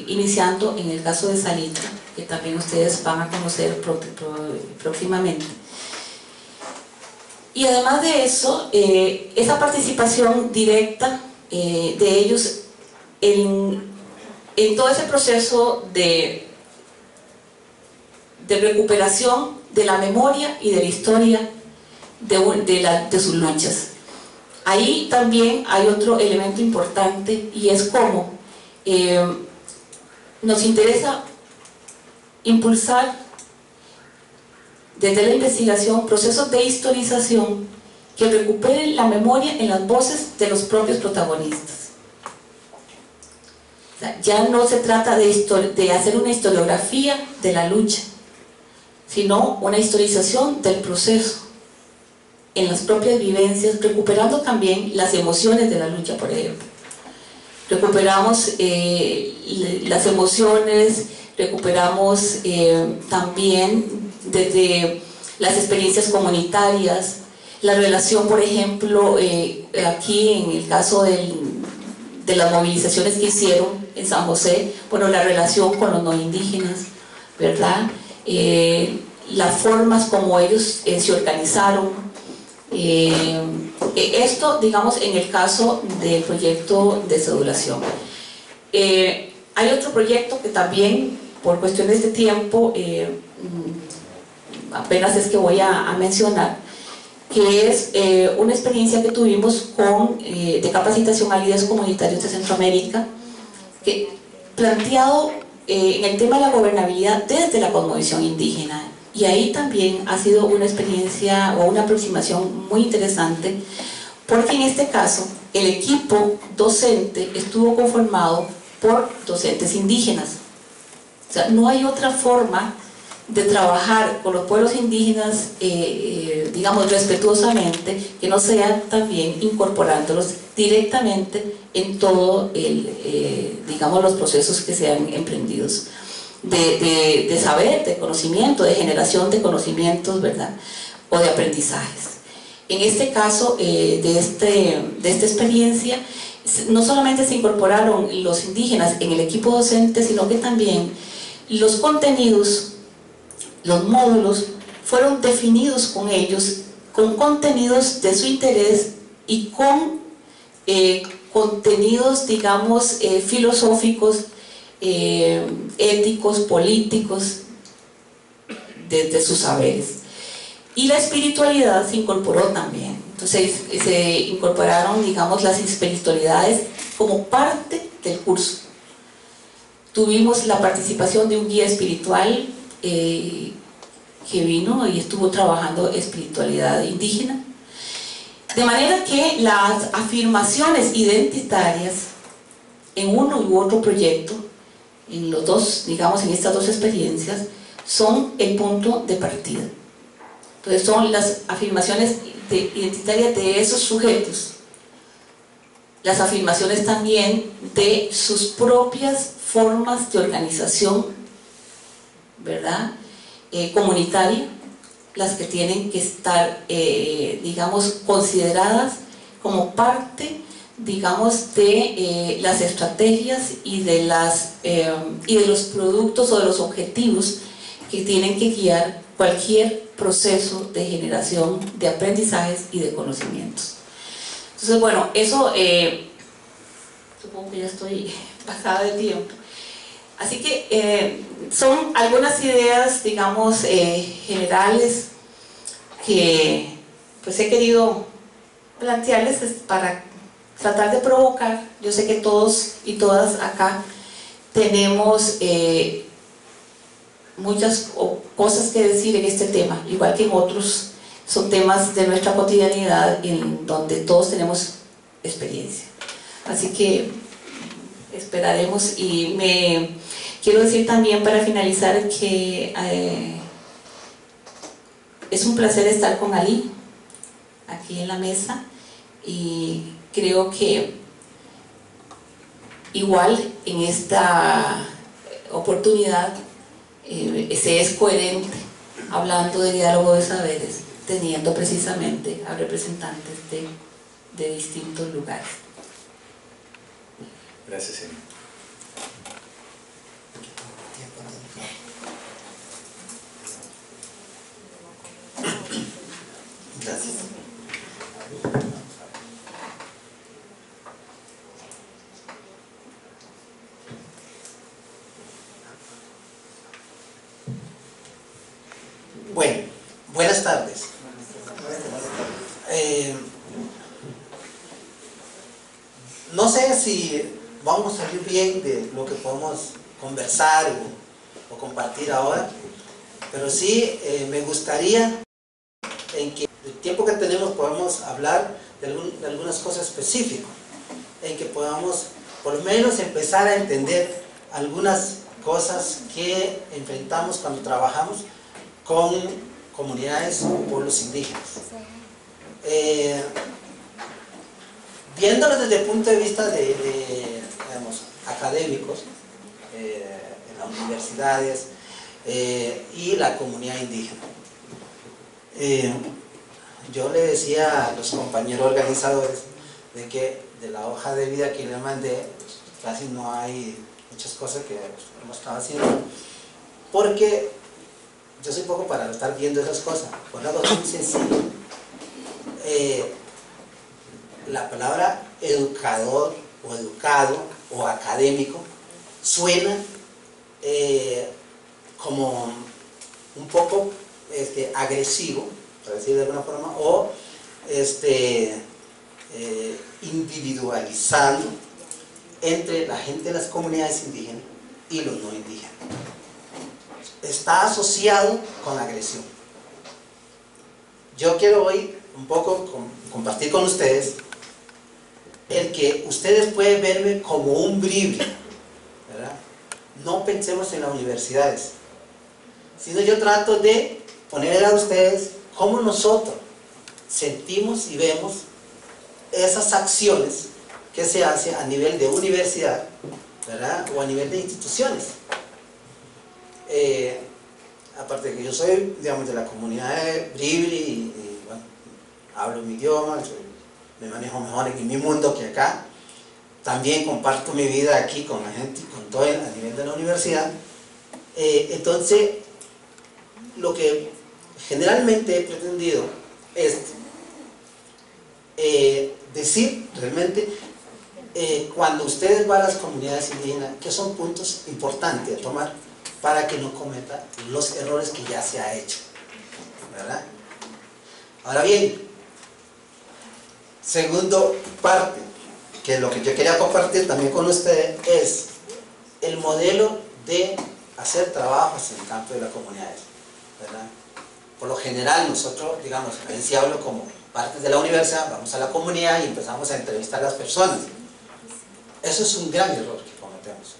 Speaker 3: iniciando en el caso de Salita, que también ustedes van a conocer próximamente. Y además de eso, esa participación directa de ellos en todo ese proceso de recuperación de la memoria y de la historia de sus luchas. Ahí también hay otro elemento importante y es cómo nos interesa impulsar desde la investigación procesos de historización que recuperen la memoria en las voces de los propios protagonistas. O sea, ya no se trata de hacer una historiografía de la lucha, sino una historización del proceso en las propias vivencias, recuperando también las emociones de la lucha, por ejemplo. Recuperamos las emociones, recuperamos también desde las experiencias comunitarias, la relación, por ejemplo, aquí en el caso de las movilizaciones que hicieron en San José, bueno, la relación con los no indígenas, ¿verdad? Las formas como ellos se organizaron. Esto, digamos, en el caso del proyecto de cedulación. Hay otro proyecto que también, por cuestiones de tiempo, apenas es que voy a mencionar, que es una experiencia que tuvimos de capacitación a líderes comunitarios de Centroamérica, que planteado en el tema de la gobernabilidad desde la cosmovisión indígena. Y ahí también ha sido una experiencia o una aproximación muy interesante, porque en este caso el equipo docente estuvo conformado por docentes indígenas. O sea, no hay otra forma de trabajar con los pueblos indígenas, digamos, respetuosamente, que no sea también incorporándolos directamente en todo digamos, los procesos que sean emprendidos de saber, de conocimiento, de generación de conocimientos, ¿verdad? O de aprendizajes. En este caso, de esta experiencia, no solamente se incorporaron los indígenas en el equipo docente, sino que también los contenidos, los módulos, fueron definidos con ellos, con contenidos de su interés y con contenidos, digamos, filosóficos, éticos, políticos, de sus saberes. Y la espiritualidad se incorporó también. Entonces se incorporaron, digamos, las espiritualidades como parte del curso. Tuvimos la participación de un guía espiritual que vino y estuvo trabajando espiritualidad indígena. De manera que las afirmaciones identitarias en uno u otro proyecto, en los dos, digamos, en estas dos experiencias, son el punto de partida. Entonces son las afirmaciones identitarias de esos sujetos, las afirmaciones también de sus propias formas de organización, ¿verdad? Comunitaria, las que tienen que estar, digamos, consideradas como parte, digamos, de las estrategias y de los productos o de los objetivos que tienen que guiar cualquier proceso de generación de aprendizajes y de conocimientos. Entonces, bueno, eso supongo que ya estoy pasada de tiempo. Así que son algunas ideas, digamos, generales que pues he querido plantearles para tratar de provocar. Yo sé que todos y todas acá tenemos muchas cosas que decir en este tema, igual que en otros. Son temas de nuestra cotidianidad en donde todos tenemos experiencia. Así que esperaremos, y me quiero decir también para finalizar que es un placer estar con Ali aquí en la mesa, y creo que igual en esta oportunidad se es coherente hablando de diálogo de saberes, teniendo precisamente a representantes de distintos lugares.
Speaker 2: Gracias, señor.
Speaker 4: Gracias. Bueno, buenas tardes. No sé si vamos a salir bien de lo que podemos conversar o compartir ahora, pero sí me gustaría en que el tiempo que tenemos podamos hablar de algunas cosas específicas, en que podamos por lo menos empezar a entender algunas cosas que enfrentamos cuando trabajamos con comunidades o pueblos indígenas. Viéndolo desde el punto de vista digamos, académicos, en las universidades y la comunidad indígena. Yo le decía a los compañeros organizadores de que de la hoja de vida que le mandé, pues, casi no hay muchas cosas que hemos estado haciendo, porque yo soy poco para estar viendo esas cosas, por algo muy sencillo. La palabra educador o educado o académico suena como un poco agresivo, por decir de alguna forma, o individualizando entre la gente de las comunidades indígenas y los no indígenas. Está asociado con agresión. Yo quiero hoy un poco compartir con ustedes el que ustedes pueden verme como un bribri, ¿verdad? No pensemos en las universidades, sino yo trato de poner a ustedes cómo nosotros sentimos y vemos esas acciones que se hacen a nivel de universidad, ¿verdad? O a nivel de instituciones. Aparte de que yo soy, digamos, de la comunidad de bribri y bueno, hablo mi idioma, me manejo mejor en mi mundo que acá, también comparto mi vida aquí con la gente, con todo a nivel de la universidad. Entonces, lo que generalmente he pretendido es decir realmente, cuando ustedes van a las comunidades indígenas, que son puntos importantes a tomar para que no cometa los errores que ya se ha hecho, ¿verdad? Ahora bien, segundo parte, que lo que yo quería compartir también con ustedes es el modelo de hacer trabajos en el campo de las comunidades, ¿verdad? Por lo general nosotros, digamos, ahí sí hablo como partes de la universidad, vamos a la comunidad y empezamos a entrevistar a las personas. Eso es un gran error que cometemos.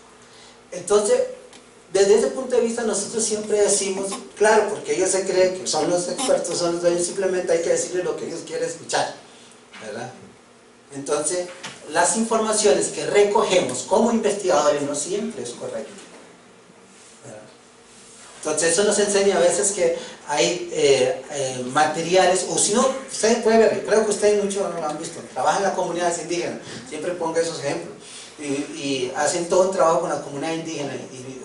Speaker 4: Entonces, desde ese punto de vista nosotros siempre decimos, claro, porque ellos se creen que son los expertos, son los dueños, simplemente hay que decirles lo que ellos quieren escuchar, ¿verdad? Entonces, las informaciones que recogemos como investigadores no siempre es correcto, ¿verdad? Entonces eso nos enseña a veces que hay materiales, o si no, ustedes pueden ver, creo que ustedes muchos lo han visto, trabajan en las comunidades indígenas, siempre pongo esos ejemplos, y hacen todo un trabajo con la comunidad indígena, y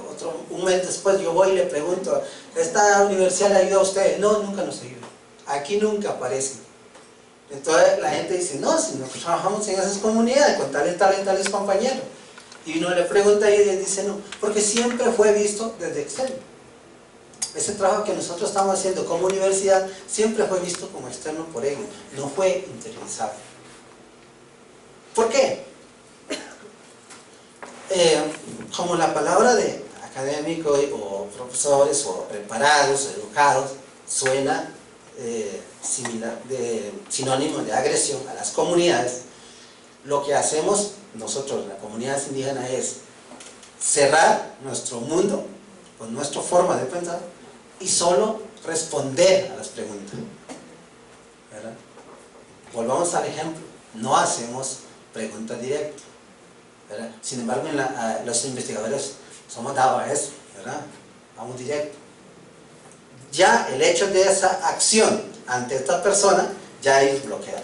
Speaker 4: un mes después yo voy y le pregunto, ¿esta universidad le ayuda a ustedes? No, nunca nos ayuda, aquí nunca aparecen. Entonces la gente dice, no, si nosotros trabajamos en esas comunidades con tales compañeros, y uno le pregunta y ellos dicen no, porque siempre fue visto desde externo. Ese trabajo que nosotros estamos haciendo como universidad siempre fue visto como externo por ellos, no fue interiorizado. ¿Por qué? Como la palabra de académico o profesores o preparados o educados suena sinónimo de agresión a las comunidades, lo que hacemos nosotros, la comunidad indígena, es cerrar nuestro mundo con nuestra forma de pensar y solo responder a las preguntas, ¿verdad? Volvamos al ejemplo, no hacemos preguntas directas, ¿verdad? Sin embargo, los investigadores somos dados a eso, ¿verdad? Vamos directo. Ya el hecho de esa acción ante esta persona ya es bloqueado.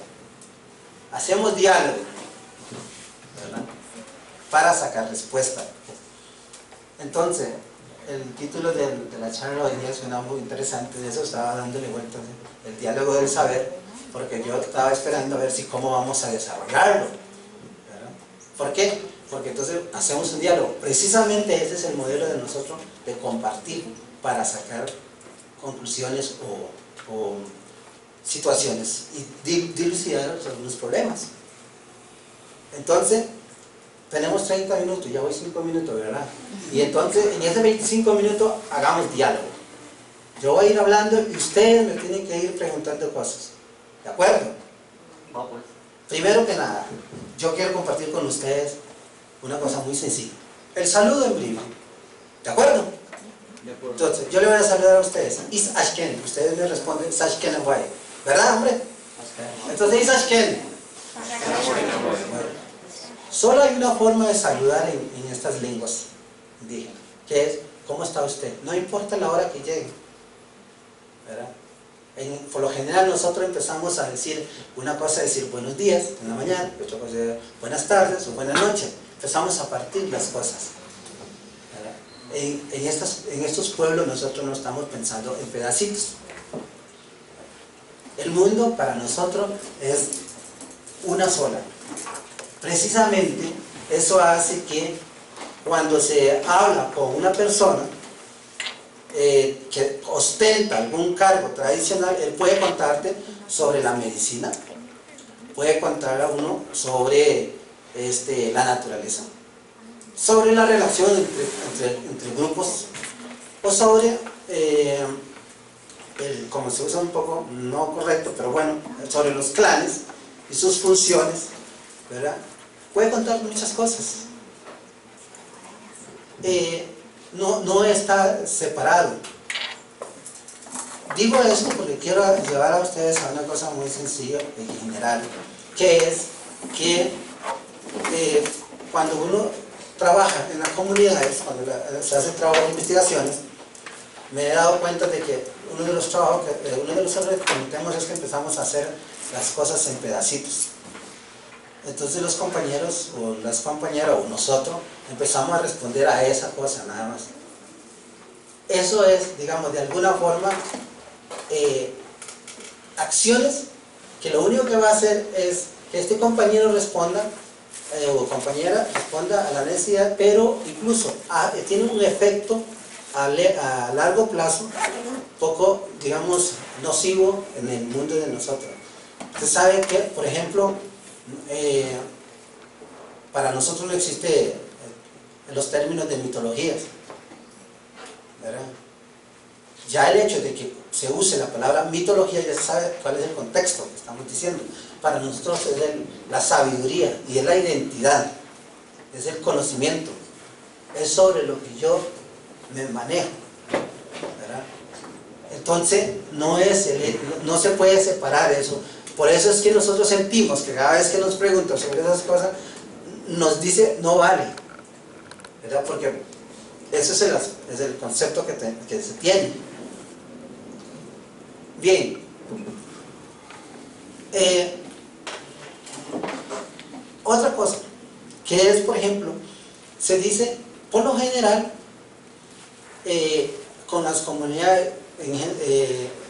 Speaker 4: Hacemos diálogo, ¿verdad? Para sacar respuesta. Entonces, el título de la charla hoy día suena muy interesante, de eso estaba dándole vueltas, el diálogo del saber, porque yo estaba esperando a ver si cómo vamos a desarrollarlo, ¿verdad? ¿Por qué? Porque entonces hacemos un diálogo. Precisamente ese es el modelo de nosotros de compartir para sacar conclusiones o situaciones y dilucidar algunos problemas. Entonces, tenemos 30 minutos, ya voy 5 minutos, ¿verdad? Y entonces, en esos 25 minutos, hagamos diálogo. Yo voy a ir hablando y ustedes me tienen que ir preguntando cosas. ¿De acuerdo? Primero que nada, yo quiero compartir con ustedes una cosa muy sencilla. El saludo en breve. ¿De acuerdo? Entonces, yo le voy a saludar a ustedes. Is Ashken. Ustedes me responden Ashken en Guay. ¿Verdad, hombre? Entonces, Is Ashken. Solo hay una forma de saludar en estas lenguas indígenas, que es, ¿cómo está usted? No importa la hora que llegue, ¿verdad? Por lo general nosotros empezamos a decir, una cosa es decir buenos días en la mañana, otra cosa es buenas tardes o buenas noches. Empezamos a partir las cosas, ¿verdad? En estos pueblos nosotros no estamos pensando en pedacitos. El mundo para nosotros es una sola. Precisamente eso hace que cuando se habla con una persona que ostenta algún cargo tradicional, él puede contarte sobre la medicina, puede contar a uno sobre la naturaleza, sobre la relación entre grupos, o sobre, como se usa un poco no correcto, pero bueno, sobre los clanes y sus funciones, ¿verdad? Puede contar muchas cosas. No está separado. Digo esto porque quiero llevar a ustedes a una cosa muy sencilla en general, que es que cuando uno trabaja en las comunidades, cuando se hace trabajo de investigaciones, me he dado cuenta de que uno de los errores que cometemos es que empezamos a hacer las cosas en pedacitos. Entonces los compañeros o las compañeras o nosotros empezamos a responder a esa cosa nada más. Eso es, digamos, de alguna forma, acciones que lo único que va a hacer es que este compañero responda o compañera responda a la necesidad, pero incluso tiene un efecto a largo plazo poco, digamos, nocivo en el mundo de nosotros. Usted sabe que, por ejemplo, para nosotros no existe los términos de mitologías, ¿verdad? Ya el hecho de que se use la palabra mitología, ya se sabe cuál es el contexto que estamos diciendo. Para nosotros es la sabiduría y es la identidad, es el conocimiento, es sobre lo que yo me manejo, ¿verdad? Entonces no se puede separar eso. Por eso es que nosotros sentimos que cada vez que nos preguntan sobre esas cosas nos dice no vale, ¿verdad? Porque ese es el concepto que se tiene. Bien, otra cosa que es, por ejemplo, se dice por lo general con las comunidades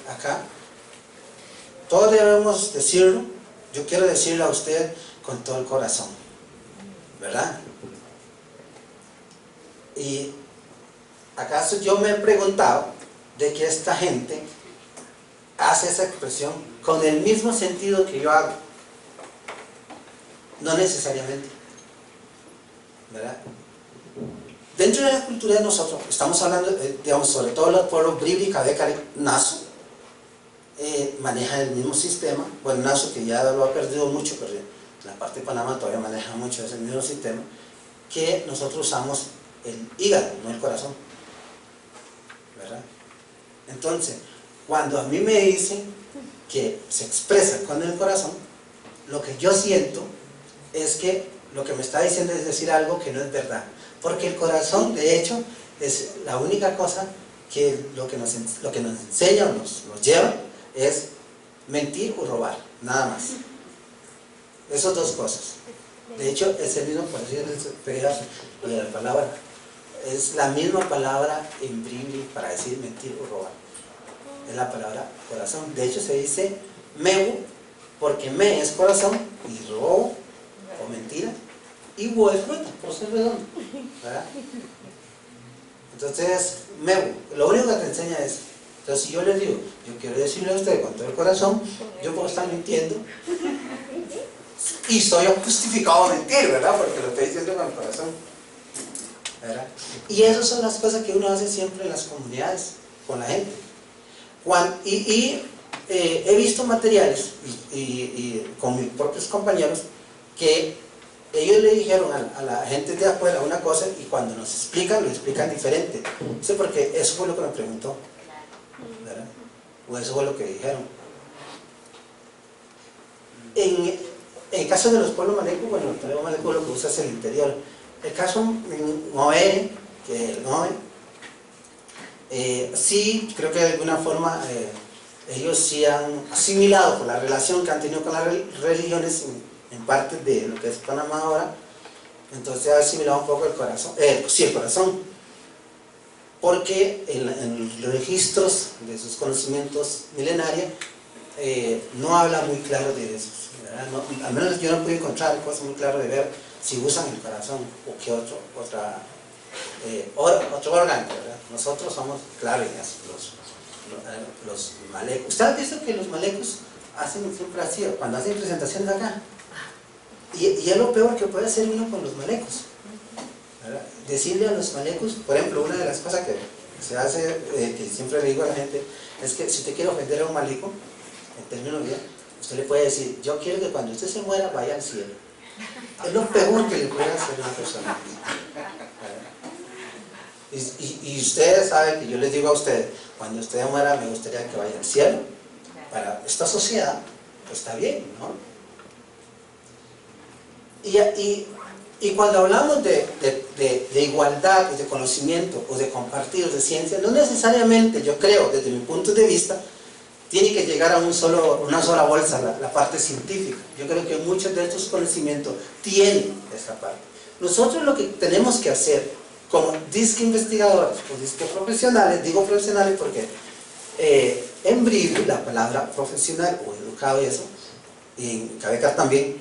Speaker 4: acá, todos debemos decirlo. Yo quiero decirlo a usted con todo el corazón, ¿verdad? Y acaso yo me he preguntado de que esta gente hace esa expresión con el mismo sentido que yo hago. No necesariamente, ¿verdad? Dentro de la cultura de nosotros, estamos hablando, digamos, sobre todo los pueblos Bribri, Cabécari, Naso, manejan el mismo sistema. Bueno, Naso que ya lo ha perdido mucho, pero en la parte de Panamá todavía maneja mucho ese mismo sistema, que nosotros usamos el hígado, no el corazón, ¿verdad? Entonces, cuando a mí me dicen que se expresa con el corazón, lo que yo siento es que lo que me está diciendo es decir algo que no es verdad. Porque el corazón, de hecho, es la única cosa que lo que nos enseña o nos lleva es mentir o robar, nada más. Esas dos cosas. De hecho, es el mismo, por decir la palabra, es la misma palabra en Bribri para decir mentir o robar. Es la palabra corazón. De hecho, se dice meu, porque me es corazón y robo o mentira, y bo es fruta, por ser redondo, ¿verdad? Entonces, meu, lo único que te enseña es. Entonces, si yo les digo, yo quiero decirle a usted con todo el corazón, yo puedo estar mintiendo y estoy justificado a mentir, ¿verdad? Porque lo estoy diciendo con el corazón, ¿verdad? Y esas son las cosas que uno hace siempre en las comunidades, con la gente. He visto materiales y con mis propios compañeros que ellos le dijeron a la gente de afuera una cosa y cuando nos explican, lo explican diferente. No sé por qué, eso fue lo que me preguntó, ¿verdad? O eso fue lo que dijeron. En el caso de los pueblos malecos, bueno, el pueblo maleco lo que usa es el interior. El caso en Moere, que el Noe, sí, creo que de alguna forma ellos sí han asimilado por la relación que han tenido con las religiones en parte de lo que es Panamá ahora. Entonces ha asimilado un poco el corazón, sí, el corazón, porque en los registros de sus conocimientos milenarios no habla muy claro de eso, ¿verdad? No, al menos yo no pude encontrar cosas muy claras de ver si usan el corazón o qué otro órgano, ¿verdad? Nosotros somos claros en eso, los malecos. ¿Usted ha visto que los malecos hacen siempre así, cuando hacen presentaciones acá? Y es lo peor que puede hacer uno con los malecos, ¿verdad? Decirle a los malecos, por ejemplo, una de las cosas que se hace, que siempre le digo a la gente, es que si usted quiere ofender a un maleco, en términos bien, usted le puede decir, yo quiero que cuando usted se muera vaya al cielo. Es lo peor que le puede hacer a una persona. Y ustedes saben que yo les digo a ustedes, cuando usted muera me gustaría que vaya al cielo. Para esta sociedad, pues está bien, ¿no? Y cuando hablamos de igualdad, de conocimiento, o de compartir, o de ciencia, no necesariamente, yo creo, desde mi punto de vista, tiene que llegar a una sola bolsa, la parte científica. Yo creo que muchos de estos conocimientos tienen esta parte. Nosotros lo que tenemos que hacer, como disque investigadores o disque profesionales, digo profesionales porque en Bribri la palabra profesional o educado y eso, y en Cabecar también,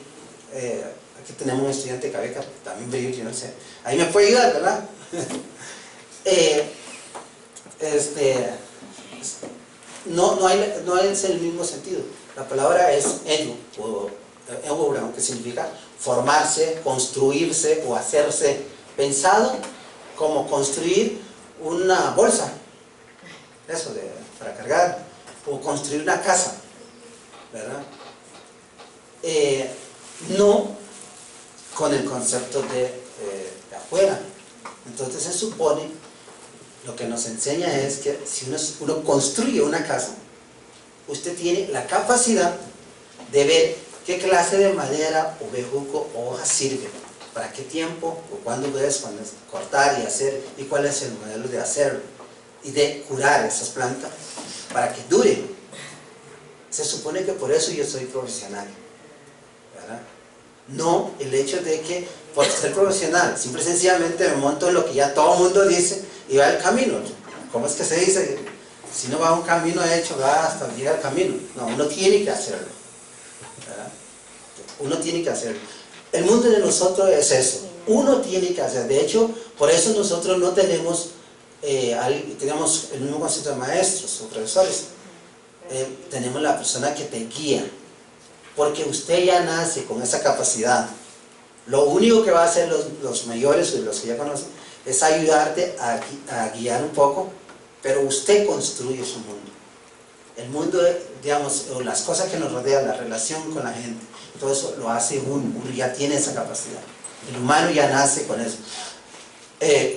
Speaker 4: aquí tenemos un estudiante de Cabecar, también Bribri, yo no sé, ahí me puede ayudar, ¿verdad? No es el mismo sentido. La palabra es edu, o que significa formarse, construirse o hacerse, pensado como construir una bolsa, eso para cargar, o construir una casa, ¿verdad? No con el concepto de afuera. Entonces se supone, lo que nos enseña es que si uno construye una casa, usted tiene la capacidad de ver qué clase de madera o bejuco o hoja sirve, para qué tiempo o cuándo es cortar y hacer, y cuál es el modelo de hacerlo, y de curar esas plantas para que duren. Se supone que por eso yo soy profesional, ¿verdad? No el hecho de que por ser profesional, simple y sencillamente me monto en lo que ya todo el mundo dice y va al camino. ¿Cómo es que se dice? Si no va a un camino hecho, va hasta llegar al camino. No, uno tiene que hacerlo, ¿verdad? Uno tiene que hacerlo. El mundo de nosotros es eso, uno tiene que hacer. De hecho, por eso nosotros no tenemos el mismo concepto de maestros o profesores. Tenemos la persona que te guía, porque usted ya nace con esa capacidad. Lo único que va a hacer los mayores, los que ya conocen, es ayudarte a guiar un poco, pero usted construye su mundo. El mundo, digamos, o las cosas que nos rodean, la relación con la gente, todo eso lo hace uno ya tiene esa capacidad. El humano ya nace con eso.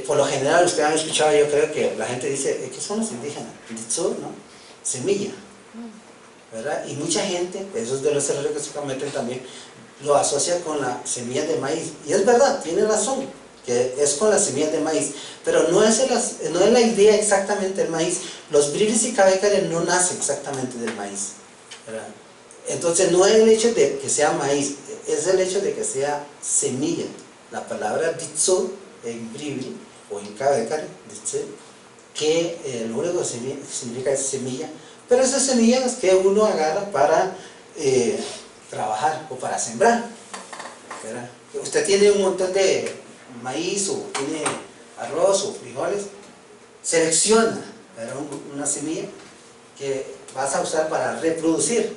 Speaker 4: Por lo general, ustedes han escuchado, yo creo que la gente dice, ¿qué son los indígenas? Ditsu, ¿no? Semilla, ¿verdad? Y mucha gente, esos de los errores que se cometen también, lo asocia con la semilla de maíz. Y es verdad, tiene razón, que es con la semilla de maíz, pero no es la idea exactamente del maíz. Los bribris y cabecares no nacen exactamente del maíz, ¿verdad? Entonces no es el hecho de que sea maíz, es el hecho de que sea semilla. La palabra ditsu en bribri o en cabecare, que lo único que significa es semilla, pero esas semillas que uno agarra para trabajar o para sembrar, ¿verdad? Usted tiene un montón de maíz o tiene arroz o frijoles, selecciona, ¿verdad?, una semilla que vas a usar para reproducir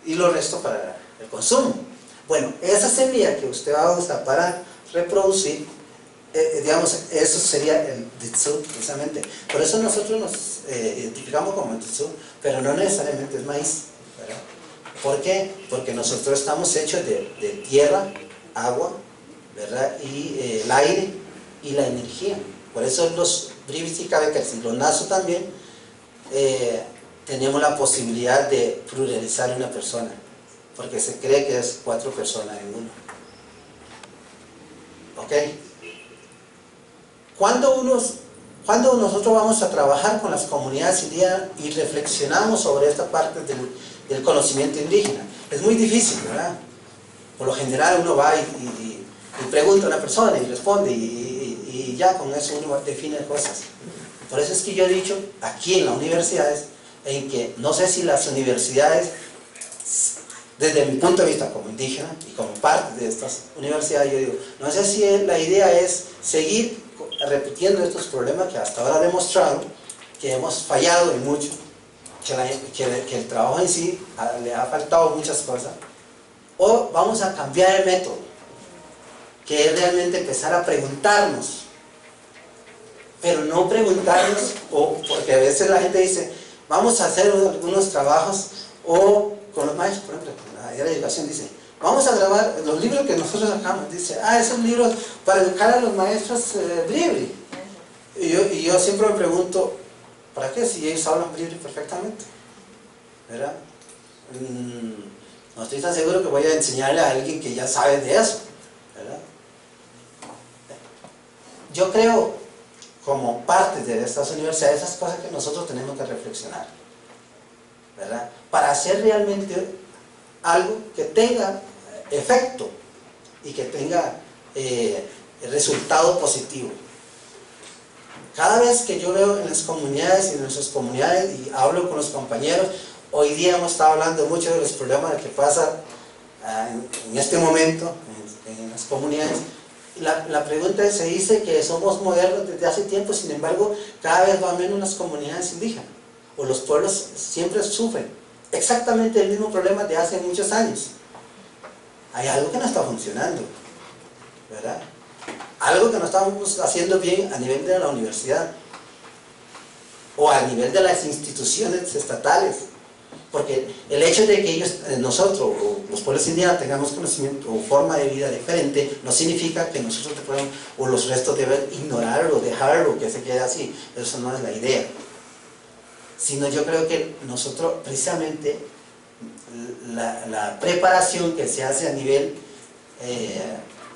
Speaker 4: y lo resto para el consumo. Bueno, esa semilla que usted va a usar para reproducir, digamos, eso sería el ditsu precisamente. Por eso nosotros nos identificamos como ditsu, pero no necesariamente es maíz, ¿verdad? ¿Por qué? Porque nosotros estamos hechos de tierra, agua, ¿verdad?, y el aire y la energía. Por eso los bribris y cabecares y los naso también tenemos la posibilidad de pluralizar una persona, porque se cree que es 4 personas en uno. ¿Ok? Cuando nosotros vamos a trabajar con las comunidades indígenas y reflexionamos sobre esta parte del conocimiento indígena, es muy difícil, ¿verdad? Por lo general uno va y pregunta a una persona y responde y ya con eso uno define cosas. Por eso es que yo he dicho aquí en las universidades, en que no sé si las universidades, desde mi punto de vista como indígena y como parte de estas universidades, yo digo, no sé si la idea es seguir repitiendo estos problemas que hasta ahora demostraron que hemos fallado en mucho, que el trabajo en sí le ha faltado muchas cosas, o vamos a cambiar el método, que es realmente empezar a preguntarnos, pero no preguntarnos, porque a veces la gente dice, vamos a hacer algunos trabajos, o con los maestros, por ejemplo, la área de educación dice, vamos a grabar los libros que nosotros sacamos, dice, esos libros para educar a los maestros bribri. Y yo siempre me pregunto, ¿para qué? Si ellos hablan bribri perfectamente, ¿verdad? No estoy tan seguro que voy a enseñarle a alguien que ya sabe de eso, ¿verdad? Yo creo, como parte de estas universidades, esas cosas que nosotros tenemos que reflexionar. ¿verdad? Para hacer realmente algo que tenga efecto y que tenga resultado positivo. Cada vez que yo veo en las comunidades y en nuestras comunidades y hablo con los compañeros, hoy día hemos estado hablando mucho de los problemas que pasa en este momento en las comunidades. La pregunta se dice que somos modernos desde hace tiempo, sin embargo, cada vez van menos las comunidades indígenas, o los pueblos siempre sufren exactamente el mismo problema de hace muchos años. Hay algo que no está funcionando, ¿verdad? Algo que no estamos haciendo bien a nivel de la universidad o a nivel de las instituciones estatales, porque el hecho de que nosotros o los pueblos indígenas tengamos conocimiento o forma de vida diferente no significa que nosotros podamos, o los restos deben ignorarlo, dejarlo, que se quede así. Eso no es la idea, sino yo creo que nosotros precisamente la preparación que se hace a nivel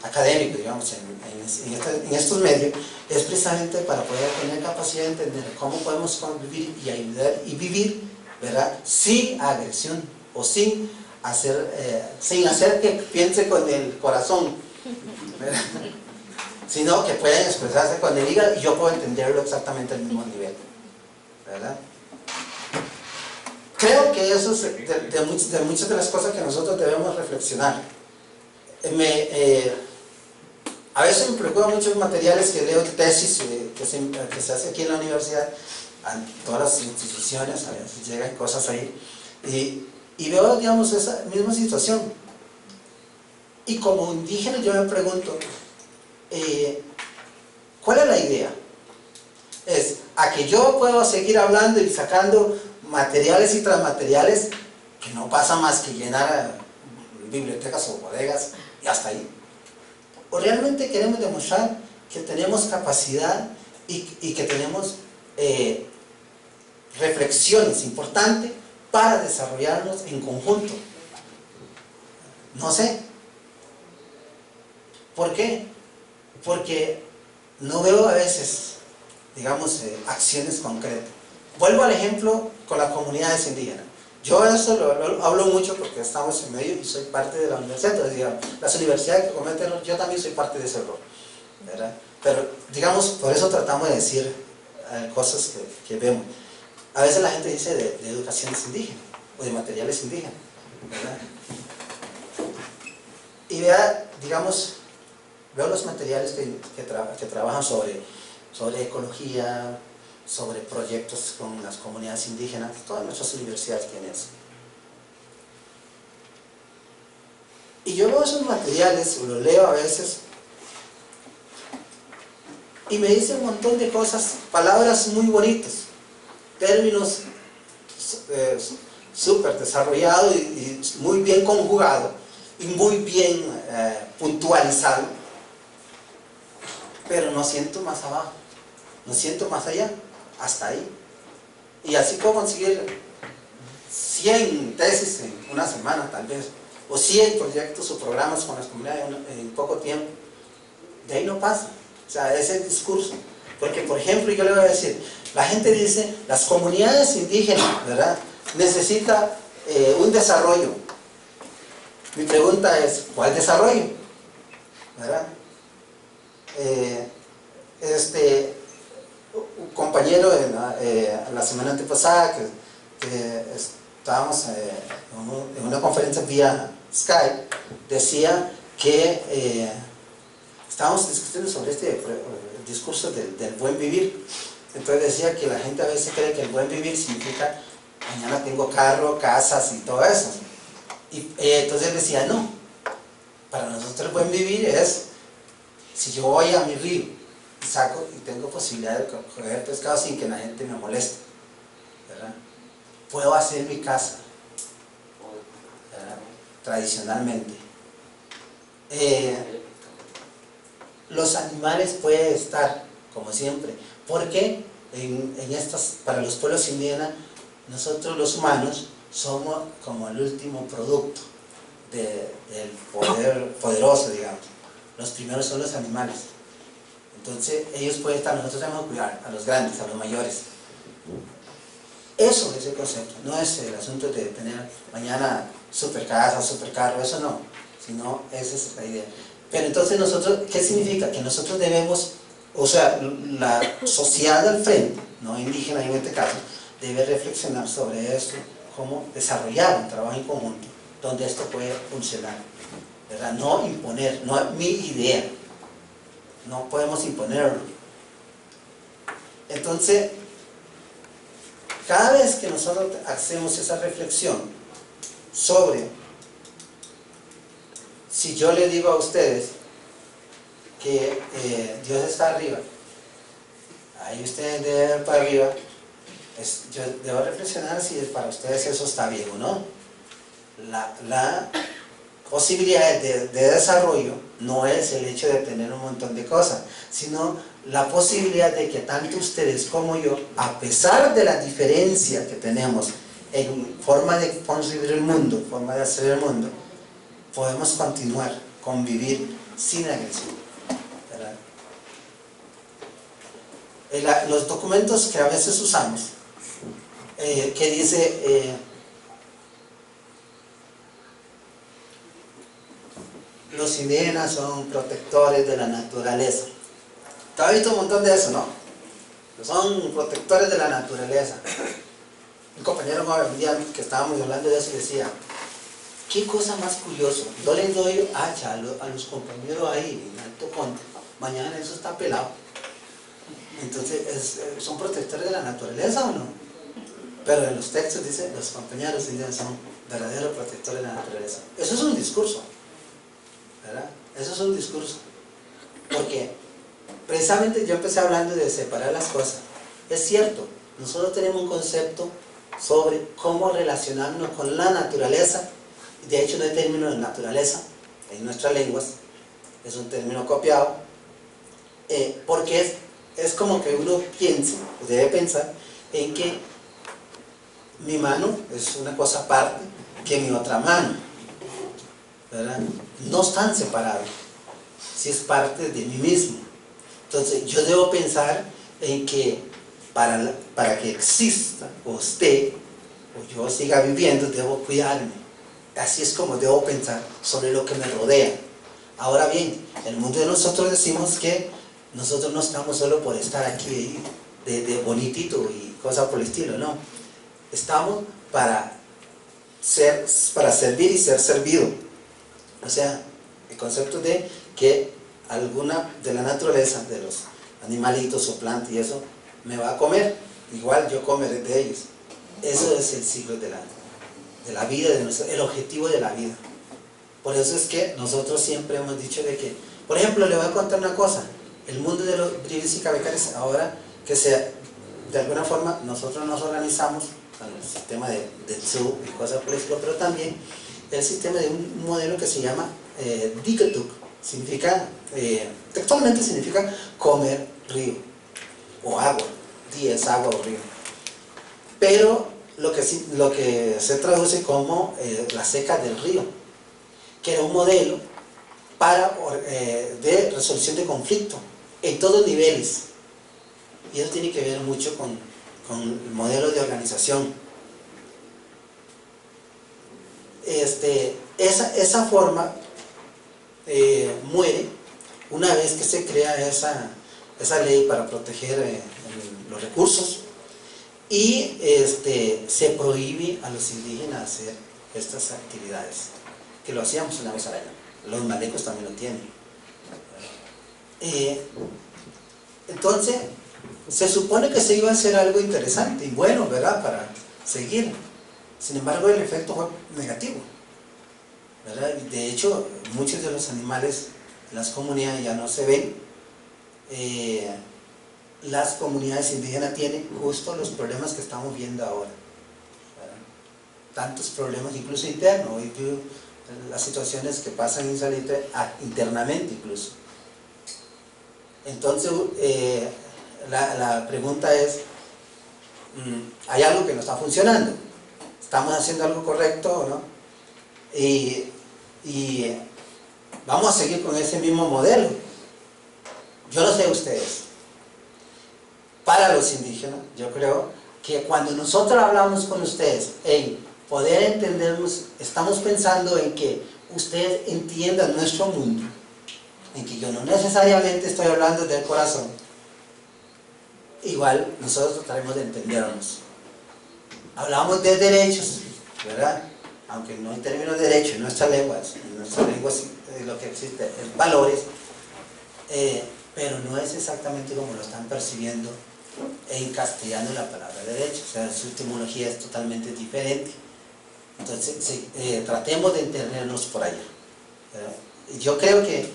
Speaker 4: académico, digamos, en estos medios, es precisamente para poder tener capacidad de entender cómo podemos convivir y ayudar y vivir, ¿verdad? Sin agresión o sin hacer que piense con el corazón, ¿verdad? Sino que puedan expresarse con el hígado y yo puedo entenderlo exactamente al mismo nivel, ¿verdad? Creo que eso es de muchas de las cosas que nosotros debemos reflexionar. A veces me preocupan muchos materiales que leo de tesis que se hace aquí en la universidad, en todas las instituciones, a veces llegan cosas ahí, y veo, digamos, esa misma situación. Y como indígena yo me pregunto, ¿cuál es la idea? Es a que yo puedo seguir hablando y sacando materiales y transmateriales que no pasa más que llenar bibliotecas o bodegas y hasta ahí. ¿O realmente queremos demostrar que tenemos capacidad y que tenemos reflexiones importantes para desarrollarnos en conjunto? No sé. ¿Por qué? Porque no veo a veces, digamos, acciones concretas. Vuelvo al ejemplo con las comunidades indígenas. Yo eso lo hablo mucho porque estamos en medio y soy parte de la universidad. Entonces, digamos, las universidades que cometen error, yo también soy parte de ese error, ¿verdad? Pero, digamos, por eso tratamos de decir cosas que vemos. A veces la gente dice de educaciones indígenas o de materiales indígenas, ¿verdad? Y vea, digamos, veo los materiales que trabajan sobre ecología, sobre proyectos con las comunidades indígenas. Todas nuestras universidades tienen eso. Y yo veo esos materiales, los leo a veces, y me dicen un montón de cosas, palabras muy bonitas, términos súper desarrollados y muy bien conjugados, y muy bien puntualizado, pero no siento más abajo, no siento más allá. Hasta ahí. Y así puedo conseguir 100 tesis en una semana tal vez, o 100 proyectos o programas con las comunidades en poco tiempo. De ahí no pasa. O sea, ese discurso. Porque, por ejemplo, yo le voy a decir, la gente dice, las comunidades indígenas, ¿verdad?, necesitan un desarrollo. Mi pregunta es, ¿cuál desarrollo? ¿Verdad? Un compañero la semana antepasada que estábamos en una conferencia vía Skype, decía que estábamos discutiendo sobre el discurso del buen vivir. Entonces decía que la gente a veces cree que el buen vivir significa mañana tengo carro, casas y todo eso, y entonces decía no, para nosotros el buen vivir es si yo voy a mi río y saco y tengo posibilidad de coger pescado sin que la gente me moleste, ¿verdad? Puedo hacer mi casa, ¿verdad?, tradicionalmente. Los animales pueden estar como siempre, porque para los pueblos indígenas nosotros los humanos somos como el último producto del poder poderoso, digamos. Los primeros son los animales. Entonces ellos pueden estar, nosotros tenemos que cuidar a los grandes, a los mayores. Eso es el concepto, no es el asunto de tener mañana super casa, super carro, eso no, sino esa es la idea. Pero entonces nosotros, ¿qué significa? Que nosotros debemos, o sea, la sociedad al frente, no indígena en este caso, debe reflexionar sobre esto, cómo desarrollar un trabajo en conjunto, donde esto puede funcionar, ¿verdad? No imponer, no es mi idea, no podemos imponerlo. Entonces, cada vez que nosotros hacemos esa reflexión sobre, si yo le digo a ustedes que Dios está arriba, ahí ustedes deben ver para arriba, yo debo reflexionar si para ustedes eso está bien o no. La posibilidad de desarrollo no es el hecho de tener un montón de cosas, sino la posibilidad de que tanto ustedes como yo, a pesar de la diferencia que tenemos en forma de concebir el mundo, forma de hacer el mundo, podemos continuar, convivir sin agresión, ¿verdad? Los documentos que a veces usamos, que dice los indígenas son protectores de la naturaleza. ¿Te has visto un montón de eso, no? Son protectores de la naturaleza. Un compañero un día que estábamos hablando de eso decía, qué cosa más curiosa, yo les doy hacha a los compañeros ahí en Alto Conte, mañana eso está pelado. Entonces, ¿son protectores de la naturaleza o no? Pero en los textos dice, los compañeros indígenas son verdaderos protectores de la naturaleza. Eso es un discurso, ¿verdad? Eso es un discurso. Porque precisamente yo empecé hablando de separar las cosas. Es cierto, nosotros tenemos un concepto sobre cómo relacionarnos con la naturaleza. De hecho, no hay término de naturaleza en nuestras lenguas, es un término copiado, porque es como que uno piensa, o debe pensar, en que mi mano es una cosa aparte que mi otra mano, ¿verdad? No están separados, si es parte de mí mismo. Entonces yo debo pensar en que para que exista o esté, o yo siga viviendo, debo cuidarme. Así es como debo pensar sobre lo que me rodea. Ahora bien, el mundo de nosotros decimos que nosotros no estamos solo por estar aquí de bonitito y cosas por el estilo, no. Estamos para servir y ser servido. O sea, el concepto de que alguna de la naturaleza, de los animalitos o plantas y eso, me va a comer, igual yo comeré de ellos. Eso es el ciclo de la vida, el objetivo de la vida. Por eso es que nosotros siempre hemos dicho de que, por ejemplo, le voy a contar una cosa, el mundo de los brivies y cabecares, ahora que de alguna forma nosotros nos organizamos con el sistema del SU y cosas por el estilo, pero también el sistema de un modelo que se llama Diketuk, significa, textualmente significa comer río o agua, di es agua o río, pero lo que se traduce como la seca del río, que era un modelo de resolución de conflicto en todos niveles, y eso tiene que ver mucho con el modelo de organización. Esa forma muere una vez que se crea esa ley para proteger los recursos y se prohíbe a los indígenas hacer estas actividades, que lo hacíamos una vez al año. Los malecos también lo tienen. Entonces, se supone que se iba a hacer algo interesante y bueno, ¿verdad?, para seguir. Sin embargo, el efecto fue negativo, ¿verdad? De hecho, muchos de los animales en las comunidades ya no se ven. Las comunidades indígenas tienen justo los problemas que estamos viendo ahora, ¿verdad? Tantos problemas, incluso internos. Hoy veo las situaciones que pasan en Salitre internamente incluso. Entonces, la pregunta es, ¿hay algo que no está funcionando? ¿Estamos haciendo algo correcto o no? Y vamos a seguir con ese mismo modelo. Yo no sé ustedes. Para los indígenas, yo creo, que cuando nosotros hablamos con ustedes en poder entendernos, estamos pensando en que ustedes entiendan nuestro mundo, en que yo no necesariamente estoy hablando del corazón, igual nosotros trataremos de entendernos. Hablamos de derechos, ¿verdad? Aunque no en términos de derechos, en nuestras lenguas lo que existe es valores, pero no es exactamente como lo están percibiendo en castellano la palabra derecho, o sea, su etimología es totalmente diferente. Entonces, tratemos de entendernos por allá. Yo creo que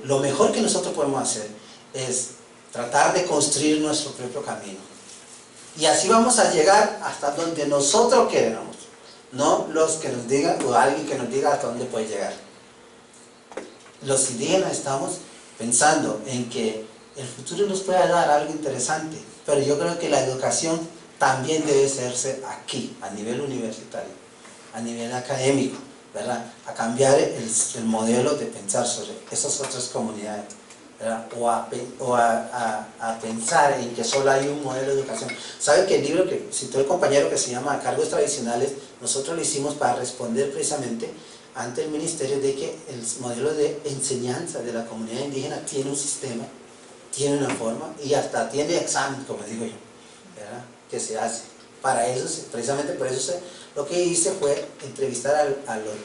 Speaker 4: lo mejor que nosotros podemos hacer es tratar de construir nuestro propio camino. Y así vamos a llegar hasta donde nosotros queremos, no los que nos digan, o alguien que nos diga hasta dónde puede llegar. Los indígenas estamos pensando en que el futuro nos puede dar algo interesante, pero yo creo que la educación también debe hacerse aquí, a nivel universitario, a nivel académico, ¿verdad? A cambiar el modelo de pensar sobre esas otras comunidades, ¿verdad? O a pensar en que solo hay un modelo de educación. ¿Sabe que el libro que citó el compañero, que se llama Cargos Tradicionales, nosotros lo hicimos para responder precisamente ante el ministerio de que el modelo de enseñanza de la comunidad indígena tiene un sistema, tiene una forma y hasta tiene examen, como digo yo, ¿verdad? Que se hace. Para eso, precisamente por eso lo que hice fue entrevistar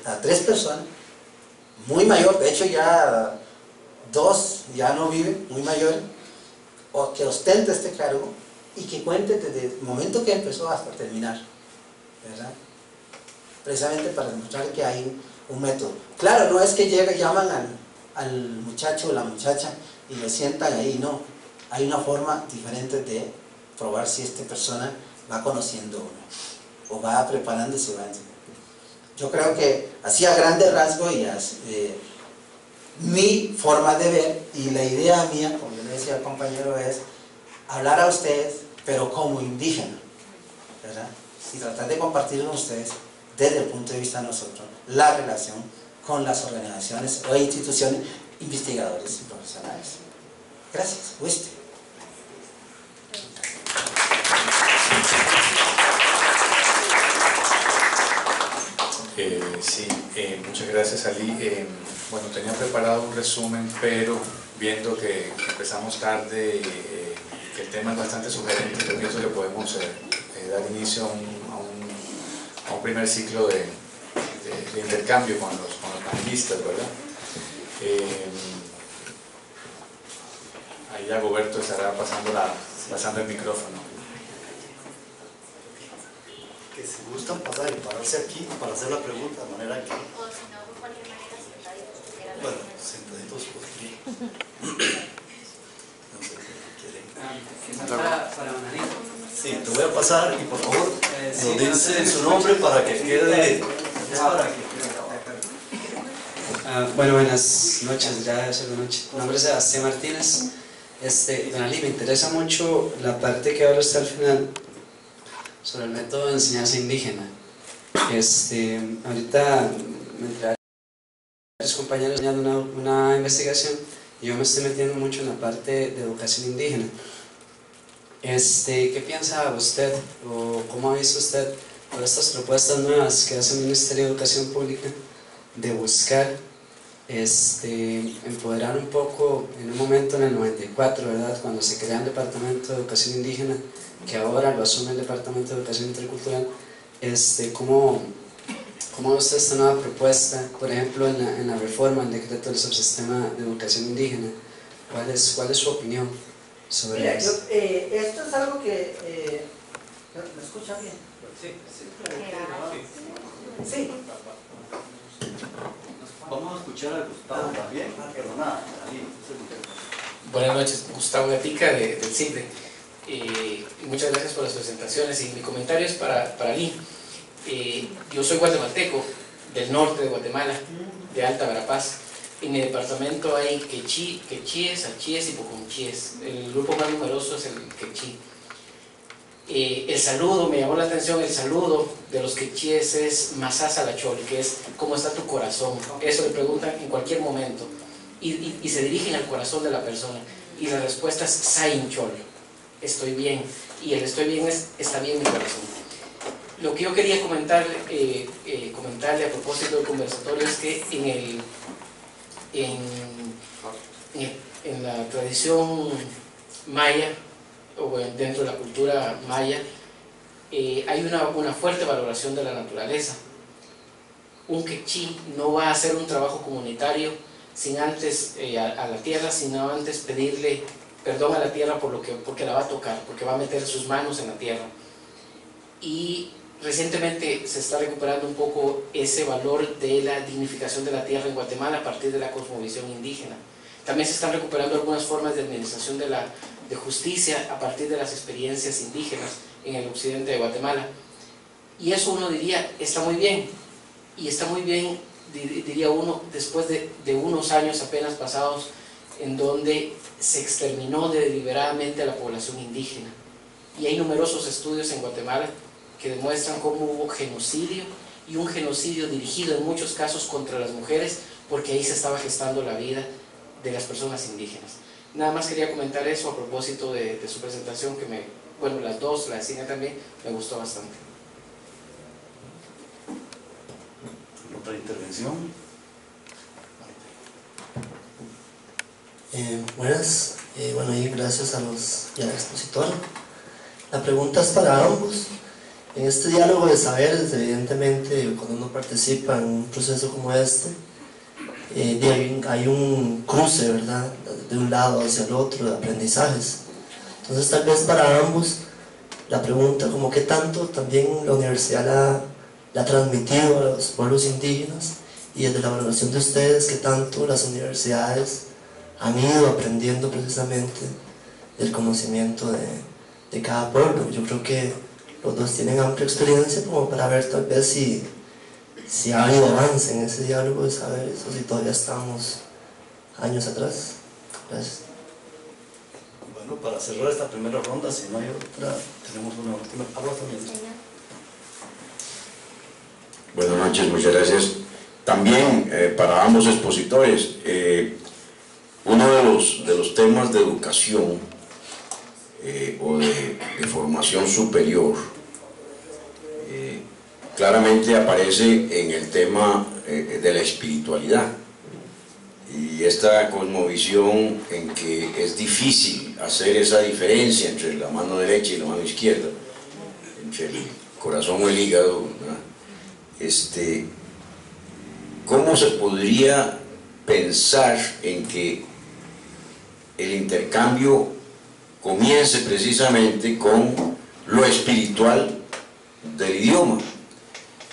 Speaker 4: a 3 personas, muy mayores, de hecho ya 2 ya no viven, muy mayores, o que ostenta este cargo y que cuente desde el momento que empezó hasta terminar, ¿verdad? Precisamente para demostrar que hay un método. Claro, no es que llaman al muchacho o la muchacha y lo sientan ahí, no. Hay una forma diferente de probar si esta persona va conociendo o no, o va preparándose, va enseñando. Yo creo que así a grandes rasgos y mi forma de ver y la idea mía, como yo le decía al compañero, es hablar a ustedes, pero como indígena, ¿verdad? Y tratar de compartir con ustedes desde el punto de vista de nosotros la relación con las organizaciones o instituciones investigadores y profesionales. Gracias. ¿Oíste?
Speaker 2: Sí, muchas gracias, Ali. Bueno, tenía preparado un resumen, pero viendo que empezamos tarde y que el tema es bastante sugerente, yo pienso que podemos dar inicio a un primer ciclo de intercambio con los panelistas, ¿verdad? Ahí ya Roberto estará pasando el micrófono.
Speaker 5: Que si gustan pasar y pararse aquí para hacer la pregunta, de manera que...
Speaker 6: O si no, de cualquier manera, sentaditos.
Speaker 5: Bueno, sentaditos por aquí. No sé qué quieren.
Speaker 7: Para Mananito.
Speaker 5: Sí, te voy a pasar y por favor
Speaker 7: Sí,
Speaker 5: nos dicen su nombre para que quede...
Speaker 7: Bueno, buenas noches, ya es la noche. Mi nombre es Sebastián Martínez. Don Ali, me interesa mucho la parte que habla usted al final sobre el método de enseñanza indígena. Ahorita, entre varios compañeros enseñando una investigación, y yo me estoy metiendo mucho en la parte de educación indígena. ¿Qué piensa usted, o cómo ha visto usted todas estas propuestas nuevas que hace el Ministerio de Educación Pública de buscar empoderar un poco en un momento en el 94, ¿verdad? Cuando se crea el Departamento de Educación Indígena, que ahora lo asume el Departamento de Educación Intercultural? ¿Cómo ve usted esta nueva propuesta, por ejemplo, en la reforma del decreto del subsistema de educación indígena? ¿Cuál es su opinión sobre
Speaker 4: Mira,
Speaker 7: eso?
Speaker 4: esto es algo que... ¿me escucha bien?
Speaker 7: Sí.
Speaker 4: Sí.
Speaker 5: Vamos a escuchar a Gustavo también, pero nada, ahí.
Speaker 8: Buenas noches, Gustavo Gatica del CIPRE. Muchas gracias por las presentaciones y mi comentario es para Ali. Yo soy guatemalteco, del norte de Guatemala, de Alta Verapaz. En mi departamento hay quechíes, achíes y pucunchíes. El grupo más numeroso es el quechí. El saludo, me llamó la atención, el saludo de los quechíes es Masasa la Chol, que es ¿cómo está tu corazón? Eso le preguntan en cualquier momento y se dirigen al corazón de la persona, y la respuesta es Sain Chol. estoy bien, y el estoy bien es está bien mi corazón. Lo que yo quería comentarle a propósito del conversatorio es que en la tradición maya, o dentro de la cultura maya, hay una fuerte valoración de la naturaleza. Un quechí no va a hacer un trabajo comunitario sin antes a la tierra, sino antes pedirle perdón a la tierra porque la va a tocar, porque va a meter sus manos en la tierra. Y recientemente se está recuperando un poco ese valor de la dignificación de la tierra en Guatemala a partir de la cosmovisión indígena. También se están recuperando algunas formas de administración de justicia a partir de las experiencias indígenas en el occidente de Guatemala. Y eso uno diría, está muy bien. Y está muy bien, diría uno, después de unos años apenas pasados en donde se exterminó deliberadamente a la población indígena. Y hay numerosos estudios en Guatemala que demuestran cómo hubo genocidio, y un genocidio dirigido en muchos casos contra las mujeres, porque ahí se estaba gestando la vida de las personas indígenas. Nada más quería comentar eso a propósito de su presentación, que bueno, las dos, la de cine también, me gustó bastante.
Speaker 5: ¿Otra intervención?
Speaker 9: Buenas, bueno, y gracias a los y al expositor. La pregunta es para ambos. En este diálogo de saberes, evidentemente, cuando uno participa en un proceso como este, hay un cruce, ¿verdad?, de un lado hacia el otro, de aprendizajes. Entonces, tal vez para ambos, la pregunta, como qué tanto también la universidad la ha transmitido a los pueblos indígenas, y desde la valoración de ustedes, qué tanto las universidades han ido aprendiendo precisamente del conocimiento de cada pueblo. Yo creo que los dos tienen amplia experiencia como para ver tal vez si ha habido avance en ese diálogo de saberes o si todavía estamos años atrás. Gracias.
Speaker 5: Bueno, para cerrar esta primera ronda, si no hay otra, tenemos una última.
Speaker 10: Buenas noches, muchas gracias. También para ambos expositores, uno de los temas de educación o de formación superior claramente aparece en el tema de la espiritualidad, y esta cosmovisión en que es difícil hacer esa diferencia entre la mano derecha y la mano izquierda, entre el corazón o el hígado, ¿verdad? ¿Cómo se podría pensar en que el intercambio comience precisamente con lo espiritual del idioma?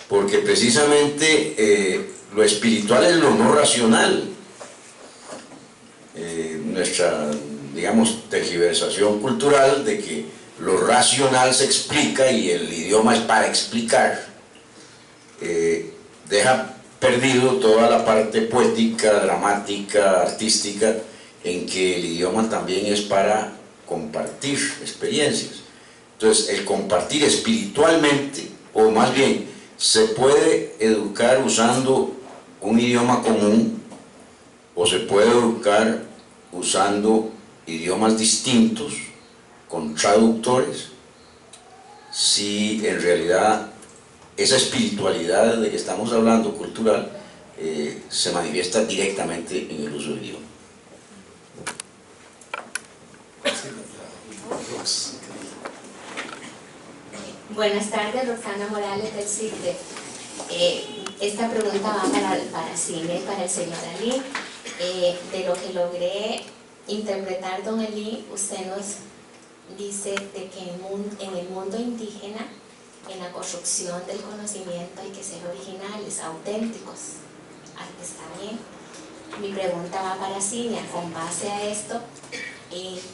Speaker 10: Porque precisamente lo espiritual es lo no racional. Nuestra, digamos, tergiversación cultural de que lo racional se explica y el idioma es para explicar, deja perdido toda la parte poética, dramática, artística, en que el idioma también es para compartir experiencias. Entonces, el compartir espiritualmente, o más bien, se puede educar usando un idioma común, o se puede educar usando idiomas distintos, con traductores, si en realidad esa espiritualidad de que estamos hablando, cultural, se manifiesta directamente en el uso del idioma.
Speaker 6: Buenas tardes, Roxana Morales del CICDE. Esta pregunta va para Cine, para el señor Ali. De lo que logré interpretar, don Ali, usted nos dice de que en el mundo indígena, en la construcción del conocimiento hay que ser originales, auténticos. Está bien. Mi pregunta va para Cinia. Con base a esto,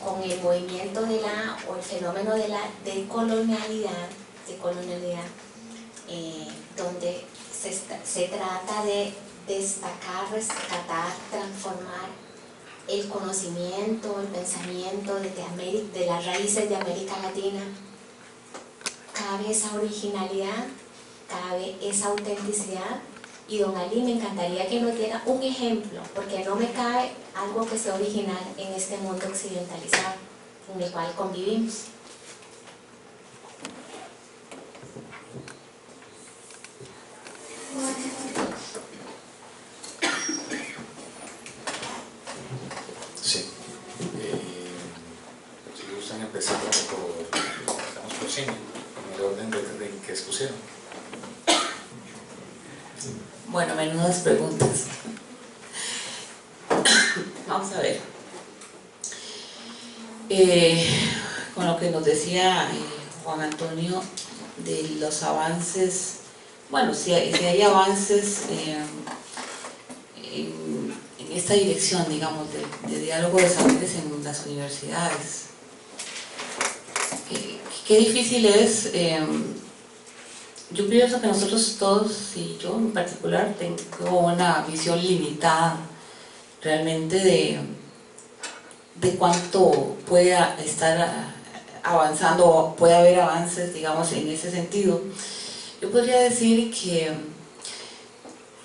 Speaker 6: con el movimiento o el fenómeno de la decolonialidad, donde se trata de destacar, rescatar, transformar el conocimiento, el pensamiento de las raíces de América Latina. Cabe esa originalidad, cabe esa autenticidad, y don Ali, me encantaría que nos diera un ejemplo, porque no me cabe algo que sea original en este mundo occidentalizado. en el cual convivimos.
Speaker 2: Sí. Si gustan empezar por cine, en el orden de que expusieron.
Speaker 3: Bueno, menudas preguntas. Vamos a ver. Con lo que nos decía Juan Antonio de los avances, bueno, si hay avances en esta dirección, digamos, de diálogo de saberes en las universidades. Qué difícil es. Yo pienso que nosotros todos, y yo en particular, tengo una visión limitada realmente de cuánto puede estar avanzando o puede haber avances, digamos, en ese sentido. Yo podría decir que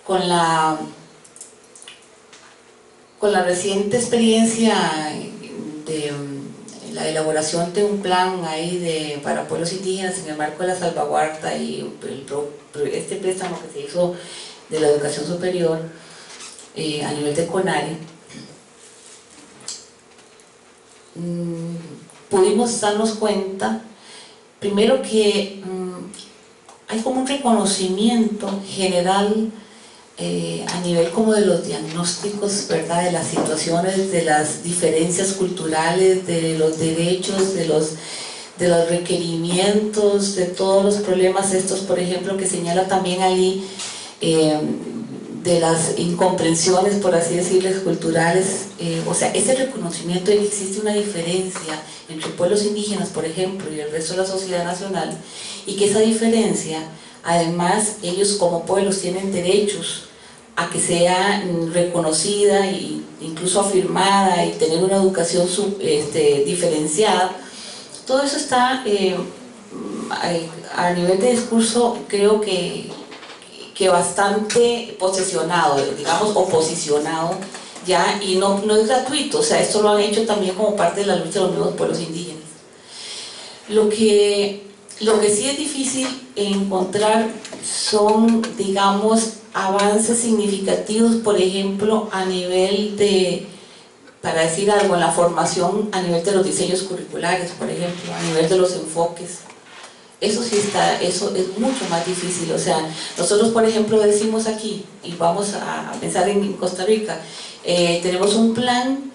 Speaker 3: con la reciente experiencia de la elaboración de un plan ahí para pueblos indígenas en el marco de la salvaguarda y este préstamo que se hizo de la educación superior a nivel de CONARE, pudimos darnos cuenta, primero que hay como un reconocimiento general a nivel como de los diagnósticos, ¿verdad?, de las situaciones, de las diferencias culturales, de los derechos, de los requerimientos, de todos los problemas estos, por ejemplo, que señala también Ali, de las incomprensiones, por así decirles, culturales. O sea, ese reconocimiento de que existe una diferencia entre pueblos indígenas, por ejemplo, y el resto de la sociedad nacional, y que esa diferencia, además, ellos como pueblos tienen derechos a que sea reconocida e incluso afirmada y tener una educación diferenciada. Todo eso está a nivel de discurso, creo que bastante posesionado, digamos, o posicionado ya, y no es gratuito. O sea, esto lo han hecho también como parte de la lucha de los mismos pueblos indígenas. Lo que sí es difícil encontrar son, digamos, avances significativos, por ejemplo, a nivel de, para decir algo, en la formación, a nivel de los diseños curriculares, por ejemplo, a nivel de los enfoques. Eso sí está, eso es mucho más difícil. O sea, nosotros, por ejemplo, decimos aquí, y vamos a pensar en Costa Rica, tenemos un plan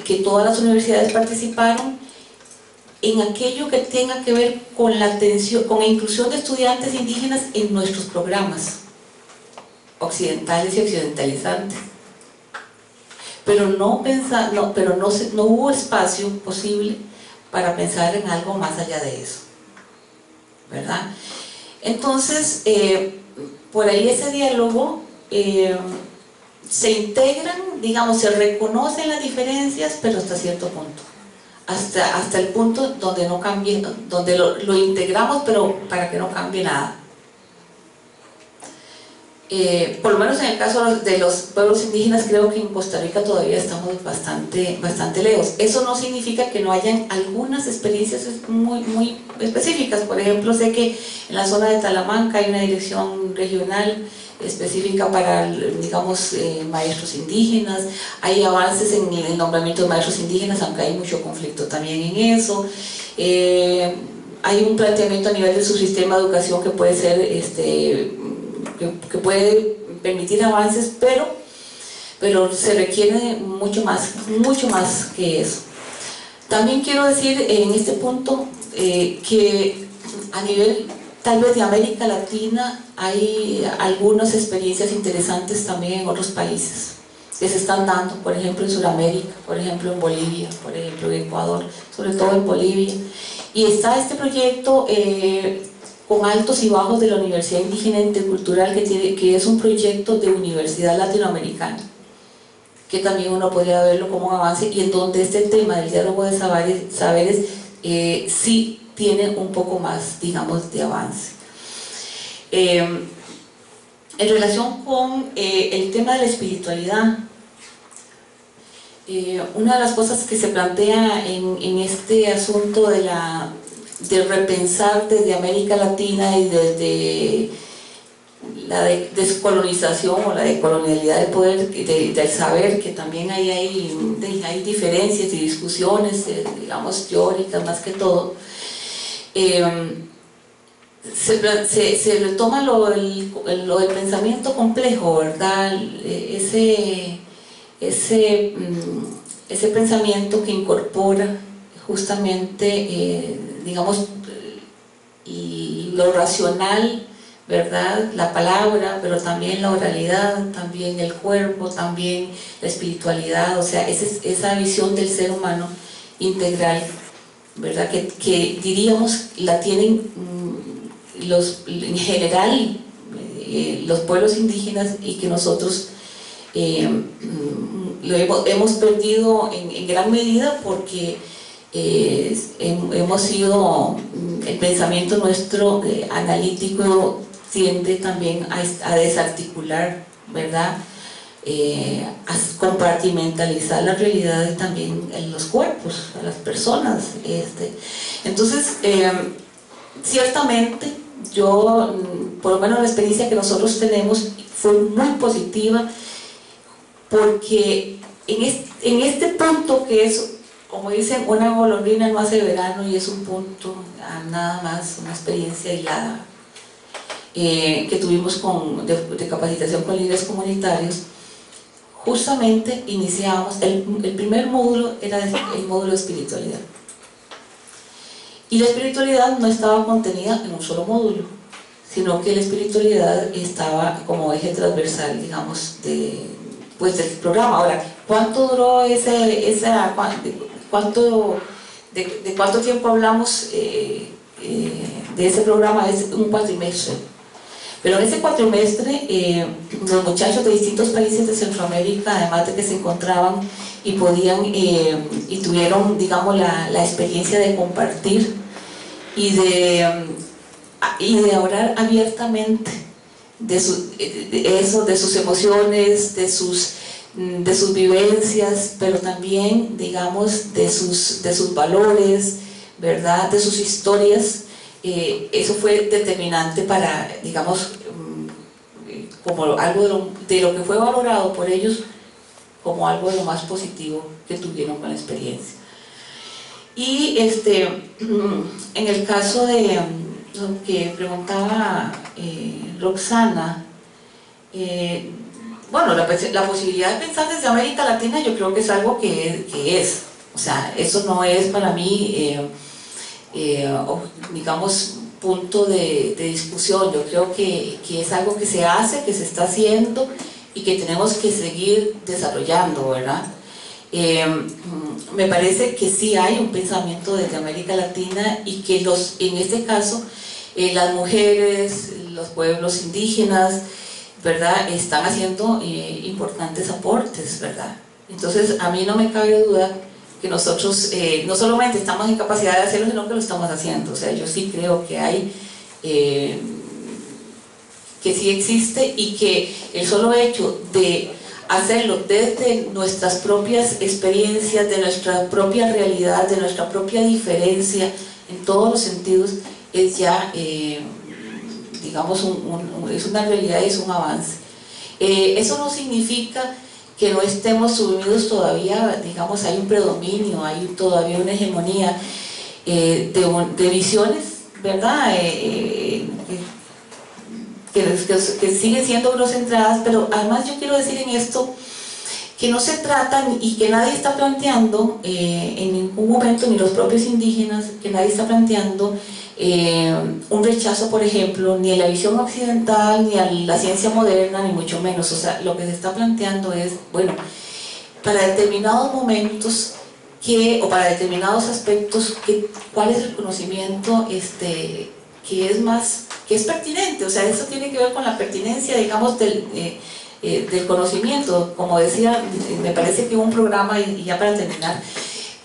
Speaker 3: que todas las universidades participaron en aquello que tenga que ver con la atención, con la inclusión de estudiantes indígenas en nuestros programas occidentales y occidentalizantes, pero no hubo espacio posible para pensar en algo más allá de eso, ¿verdad? Entonces, por ahí ese diálogo se integran, digamos, se reconocen las diferencias, pero hasta cierto punto. Hasta el punto donde no cambie, donde lo integramos, pero para que no cambie nada. Por lo menos en el caso de los pueblos indígenas, creo que en Costa Rica todavía estamos bastante lejos. Eso no significa que no hayan algunas experiencias muy específicas. Por ejemplo, sé que en la zona de Talamanca hay una dirección regional específica para, digamos, maestros indígenas. Hay avances en el nombramiento de maestros indígenas, aunque hay mucho conflicto también en eso. Hay un planteamiento a nivel de su sistema de educación que puede ser, que puede permitir avances, pero se requiere mucho más que eso. También quiero decir en este punto que a nivel tal vez de América Latina hay algunas experiencias interesantes también en otros países que se están dando, por ejemplo en Sudamérica, por ejemplo en Bolivia, por ejemplo en Ecuador, sobre todo en Bolivia. Y está este proyecto con altos y bajos de la Universidad Indígena Intercultural, que es un proyecto de universidad latinoamericana, que también uno podría verlo como un avance, y en donde este tema del diálogo de saberes sí tiene un poco más, digamos, de avance. En relación con el tema de la espiritualidad, una de las cosas que se plantea en este asunto de repensar desde América Latina y desde la descolonización o la decolonialidad del poder, del saber, que también hay diferencias y discusiones, digamos, teóricas más que todo. Se retoma lo del pensamiento complejo, ¿verdad? Ese pensamiento que incorpora justamente, digamos, y lo racional, ¿verdad? La palabra, pero también la oralidad, también el cuerpo, también la espiritualidad, o sea, esa visión del ser humano integral, ¿verdad? Que diríamos la tienen en general los pueblos indígenas, y que nosotros lo hemos perdido en gran medida porque hemos sido, el pensamiento nuestro analítico tiende también a desarticular, ¿verdad? A compartimentalizar la realidad y también en los cuerpos, a las personas. Entonces, ciertamente, yo, por lo menos la experiencia que nosotros tenemos fue muy positiva, porque en este punto que es, como dicen, una golondrina no hace verano, y es un punto nada más, una experiencia aislada que tuvimos de capacitación con líderes comunitarios. Justamente iniciamos, el primer módulo era el módulo de espiritualidad, y la espiritualidad no estaba contenida en un solo módulo, sino que la espiritualidad estaba como eje transversal, digamos, del programa. Ahora, ¿cuánto duró de cuánto tiempo hablamos de ese programa? Es un cuatrimestre. Pero en ese cuatrimestre, los muchachos de distintos países de Centroamérica, además de que se encontraban y podían, y tuvieron, digamos, la experiencia de compartir y de orar abiertamente de sus emociones, de sus vivencias, pero también, digamos, de sus valores, ¿verdad? De sus historias. Eso fue determinante para, digamos, como algo de lo que fue valorado por ellos como algo de lo más positivo que tuvieron con la experiencia. Y en el caso de lo que preguntaba Roxana, bueno, la posibilidad de pensar desde América Latina, yo creo que es algo que es, o sea, eso no es para mí digamos, punto de discusión. Yo creo que es algo que se hace, que se está haciendo y que tenemos que seguir desarrollando, ¿verdad? Me parece que sí hay un pensamiento desde América Latina, y que en este caso las mujeres, los pueblos indígenas, ¿verdad?, están haciendo importantes aportes, ¿verdad? Entonces, a mí no me cabe duda que nosotros no solamente estamos en capacidad de hacerlo, sino que lo estamos haciendo. O sea, yo sí creo que hay, que sí existe, y que el solo hecho de hacerlo desde nuestras propias experiencias, de nuestra propia realidad, de nuestra propia diferencia en todos los sentidos, es ya, digamos, es una realidad, es un avance. Eso no significa que no estemos sumidos todavía, digamos, hay un predominio, hay todavía una hegemonía de visiones, ¿verdad? Que siguen siendo eurocentradas, pero además yo quiero decir en esto que no se trata, y que nadie está planteando en ningún momento, ni los propios indígenas, que nadie está planteando un rechazo, por ejemplo, ni a la visión occidental, ni a la ciencia moderna, ni mucho menos. O sea, lo que se está planteando es, bueno, para determinados momentos o para determinados aspectos, ¿cuál es el conocimiento que es pertinente? O sea, eso tiene que ver con la pertinencia, digamos, del conocimiento. Como decía, me parece que hubo un programa, y ya para terminar,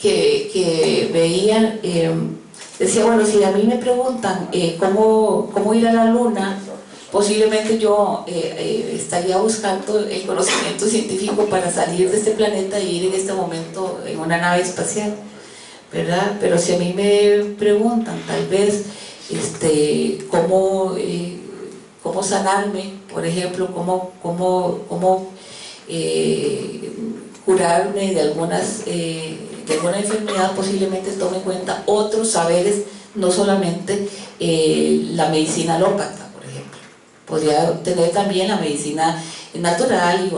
Speaker 3: que veían, decía, bueno, si a mí me preguntan cómo ir a la luna, posiblemente yo estaría buscando el conocimiento científico para salir de este planeta e ir en este momento en una nave espacial, ¿verdad? Pero si a mí me preguntan tal vez cómo sanarme, por ejemplo, cómo curarme de alguna enfermedad, posiblemente tome en cuenta otros saberes, no solamente la medicina alópata, por ejemplo. Podría tener también la medicina natural y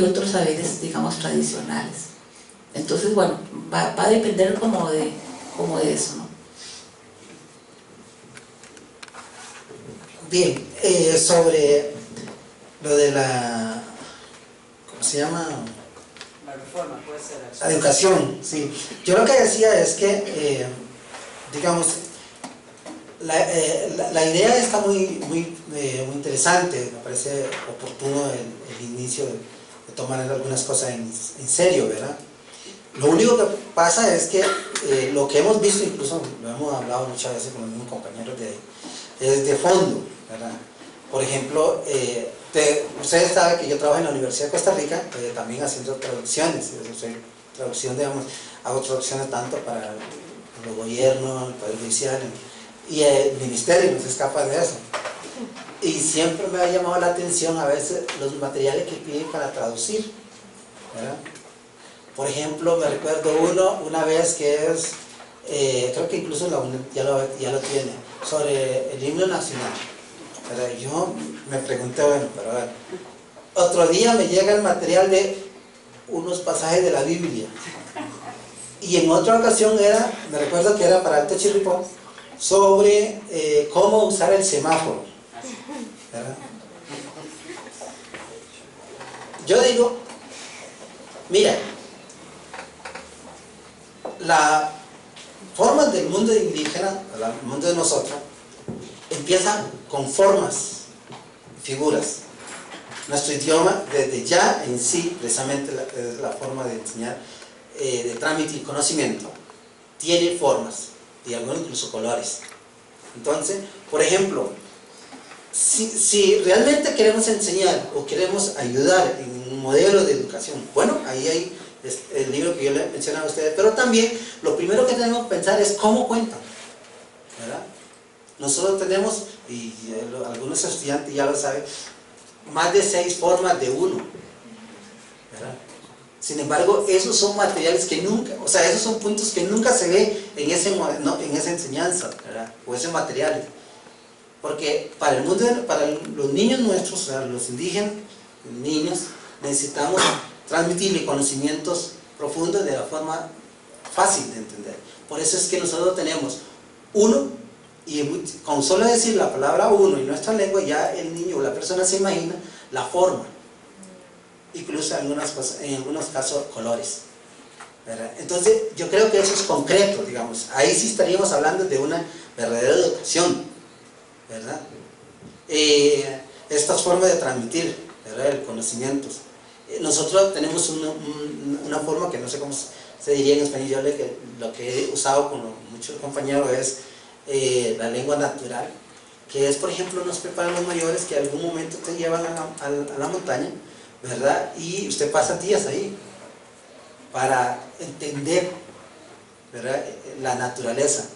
Speaker 3: otros saberes, digamos, tradicionales. Entonces, bueno, va a depender como de eso, ¿no?
Speaker 4: Bien, sobre lo de la, ¿cómo se llama?
Speaker 7: La reforma puede ser
Speaker 4: La educación, sí. Yo lo que decía es que, digamos, la idea está muy interesante, me parece oportuno el inicio de tomar algunas cosas en serio, ¿verdad? Lo único que pasa es que lo que hemos visto, incluso lo hemos hablado muchas veces con los mismos compañeros de ahí, es de fondo, ¿verdad? Por ejemplo, ustedes saben que yo trabajo en la Universidad de Costa Rica, también haciendo traducciones, hago traducciones tanto para el gobierno, el Poder Judicial y el Ministerio, no se escapa de eso. Y siempre me ha llamado la atención a veces los materiales que piden para traducir, ¿verdad? Por ejemplo, me recuerdo una vez que es, creo que incluso la UNED ya lo tiene, sobre el himno nacional. Pero yo me pregunté, bueno, pero a ver, otro día me llega el material de unos pasajes de la Biblia. Y en otra ocasión me recuerdo que era para Alto Chirripó, sobre cómo usar el semáforo, ¿verdad? Yo digo, mira, la forma del mundo indígena, el mundo de nosotros, empieza con formas, figuras. Nuestro idioma, desde ya en sí, precisamente es la forma de enseñar, de transmitir conocimiento, tiene formas, y algunos incluso colores. Entonces, por ejemplo, si realmente queremos enseñar o queremos ayudar en un modelo de educación, bueno, ahí hay el libro que yo le mencionaba a ustedes, pero también lo primero que tenemos que pensar es cómo cuentan, ¿verdad? Nosotros tenemos, y algunos estudiantes ya lo saben, más de 6 formas de uno, ¿verdad? Sin embargo, esos son materiales que nunca, o sea, esos son puntos que nunca se ve en esa enseñanza, ¿verdad? O esos materiales. Porque para el mundo, para los niños nuestros, o sea, los indígenas, niños, necesitamos transmitirle conocimientos profundos de la forma fácil de entender. Por eso es que nosotros tenemos uno, y con solo decir la palabra uno en nuestra lengua, ya el niño o la persona se imagina la forma, incluso en algunos casos colores, ¿verdad? Entonces yo creo que eso es concreto, digamos, ahí sí estaríamos hablando de una verdadera educación, ¿verdad? Estas formas de transmitir, ¿verdad?, el conocimiento. Nosotros tenemos una forma que no sé cómo se diría en español, lo que he usado con muchos compañeros es la lengua natural, que es, por ejemplo, nos preparan los mayores que en algún momento te llevan a la montaña, ¿verdad? Y usted pasa días ahí para entender, ¿verdad?, la naturaleza.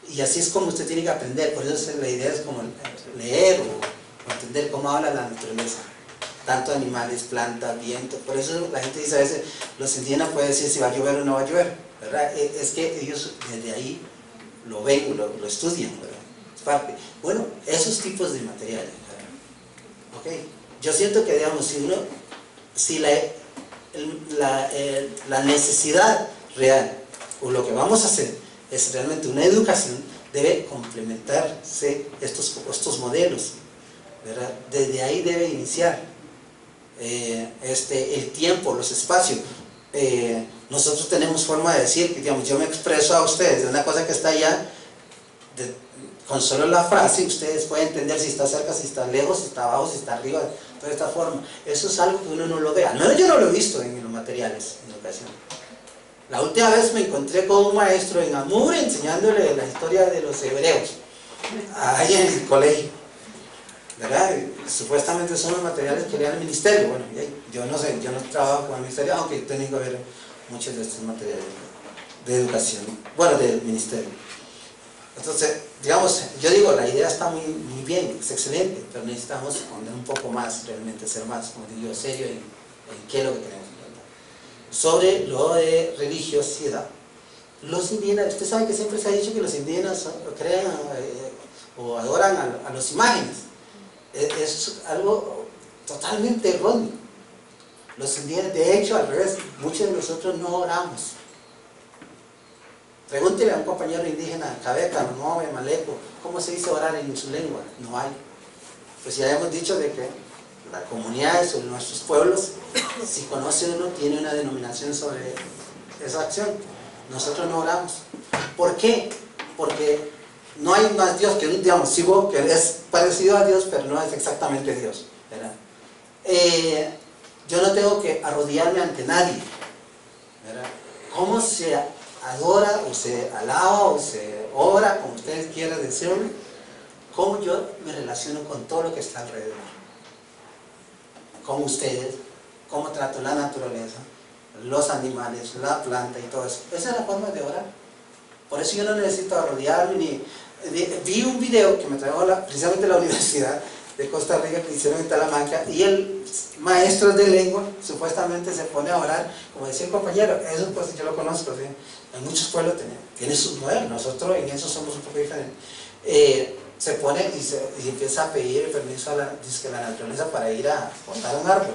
Speaker 4: Y así es como usted tiene que aprender. Por eso la idea es como leer o entender cómo habla la naturaleza, tanto animales, plantas, viento. Por eso la gente dice a veces, los indígenas pueden decir si va a llover o no va a llover, ¿verdad? Es que ellos desde ahí lo ven, lo estudian, ¿verdad? Es parte. Bueno, esos tipos de materiales, ¿verdad? Okay. Yo siento que, digamos, si la necesidad real o lo que vamos a hacer es realmente una educación, debe complementarse estos modelos, ¿verdad? Desde ahí debe iniciar el tiempo, los espacios. Nosotros tenemos forma de decir que, digamos, yo me expreso a ustedes de una cosa que está allá, con solo la frase ustedes pueden entender si está cerca, si está lejos, si está abajo, si está arriba, de toda esta forma. Eso es algo que uno no lo ve, al menos yo no lo he visto en los materiales en educación. La última vez me encontré con un maestro en Amur enseñándole la historia de los hebreos, ahí en el colegio. ¿verdad? Supuestamente son los materiales que le dan el ministerio. Bueno, yo no sé, yo no trabajo con el ministerio, aunque tengo que ver muchos de estos materiales de educación, bueno, del ministerio. Entonces, digamos, yo digo, la idea está muy, muy bien, es excelente, pero necesitamos poner un poco más, realmente ser más, como digo, serio en qué es lo que tenemos que hablar. Sobre lo de religiosidad. Los indígenas, usted sabe que siempre se ha dicho que los indígenas crean o adoran a las imágenes. Es algo totalmente erróneo. Los indígenas, de hecho, al revés, muchos de nosotros no oramos. Pregúntele a un compañero indígena, Cabeca, Noe, Maleco, ¿cómo se dice orar en su lengua? No hay. Pues ya hemos dicho de que las comunidades o nuestros pueblos, si conoce uno, tiene una denominación sobre esa acción. Nosotros no oramos. ¿Por qué? Porque no hay más Dios que un, digamos, sigo, que es parecido a Dios, pero no es exactamente Dios, ¿verdad? Yo no tengo que arrodillarme ante nadie, ¿verdad? ¿Cómo se adora, o se alaba, o se ora, como ustedes quieran decirlo? ¿Cómo yo me relaciono con todo lo que está alrededor? Con ustedes, cómo trato la naturaleza, los animales, la planta y todo eso. Esa es la forma de orar. Por eso yo no necesito arrodillarme ni... Vi un video que me trajo precisamente la Universidad de Costa Rica, que hicieron en Talamanca, y el maestro de lengua supuestamente se pone a orar, como decía el compañero, eso pues yo lo conozco, ¿sí? En muchos pueblos tiene sus modelos, nosotros en eso somos un poco diferentes. Se pone y empieza a pedir permiso a la naturaleza para ir a cortar un árbol.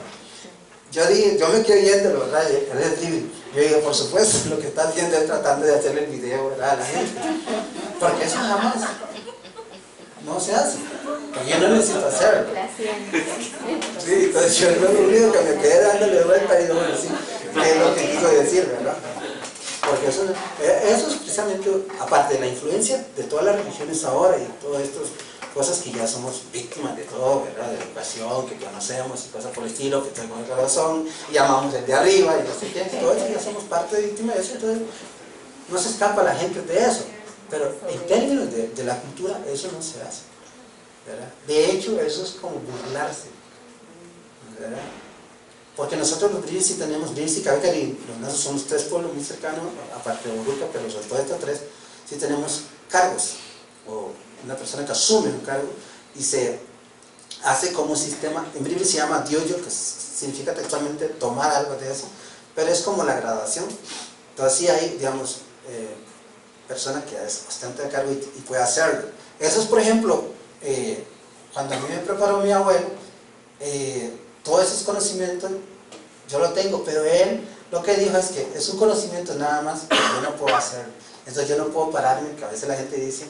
Speaker 4: Yo me quedé oyéndolo, ¿verdad? Él es libre. Yo digo, por supuesto, lo que estás viendo es tratando de hacerle el video, ¿verdad?, a la gente. Porque eso jamás no se hace. Porque yo no necesito hacerlo. Sí, entonces yo lo único que me quedé dándole vuelta y digo, bueno, sí, ¿qué es lo que quiso decir, verdad? Porque eso es precisamente, aparte de la influencia de todas las religiones ahora y todas estas cosas que ya somos víctimas de todo, ¿verdad? De educación, que conocemos y cosas por el estilo, que tenemos el corazón, y amamos el de arriba y no sé qué, todo eso ya somos parte de víctimas de eso, entonces no se escapa la gente de eso. Pero en términos de la cultura, eso no se hace, ¿verdad? De hecho, eso es como burlarse, ¿verdad? Porque nosotros los Briris sí tenemos, Briris y Cabecarí, los nazos son los tres pueblos muy cercanos, aparte de Boruca, pero sobre todo estos tres, sí tenemos cargos, o una persona que asume un cargo y se hace como un sistema. En Bribri se llama dioyo, que significa textualmente tomar algo de eso, pero es como la graduación. Entonces sí hay, digamos, persona que es bastante a cargo y puede hacerlo. Eso es, por ejemplo, cuando a mí me preparó mi abuelo, todos esos conocimientos yo lo tengo, pero él lo que dijo es que es un conocimiento nada más, yo no puedo hacerlo. Entonces yo no puedo pararme, que a veces la gente dice,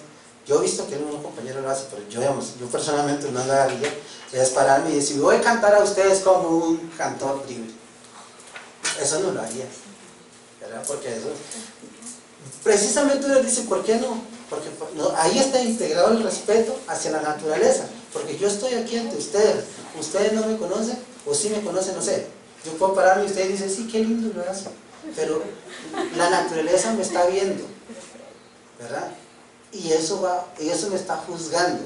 Speaker 4: yo he visto que un compañero lo hace, pero yo personalmente no lo haría, es pararme y decir, voy a cantar a ustedes como un cantor libre. Eso no lo haría, ¿verdad? Porque eso, precisamente uno dice, ¿por qué no? Porque no, ahí está integrado el respeto hacia la naturaleza, porque yo estoy aquí ante ustedes no me conocen, o sí me conocen, no sé, yo puedo pararme y ustedes dicen, sí, qué lindo lo hacen, pero la naturaleza me está viendo, ¿verdad? Y eso me está juzgando.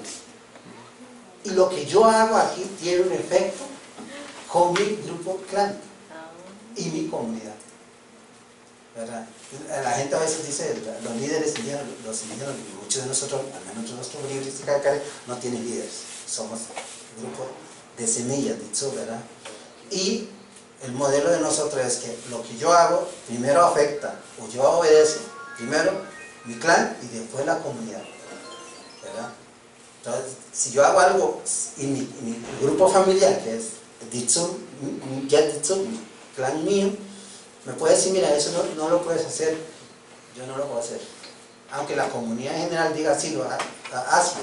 Speaker 4: Y lo que yo hago aquí tiene un efecto con mi grupo clan y mi comunidad, ¿verdad? La gente a veces dice, los líderes indígenas, muchos de nosotros, al menos nuestros líderes no tienen líderes, somos un grupo de semillas, dicho, ¿verdad? Y el modelo de nosotros es que lo que yo hago primero afecta, o yo obedezco primero mi clan y después la comunidad, ¿verdad? Entonces, si yo hago algo y mi grupo familiar, que es Ditsu, mi clan mío, me puede decir, mira, eso no lo puedes hacer, yo no lo puedo hacer. Aunque la comunidad en general diga, sí, hazlo,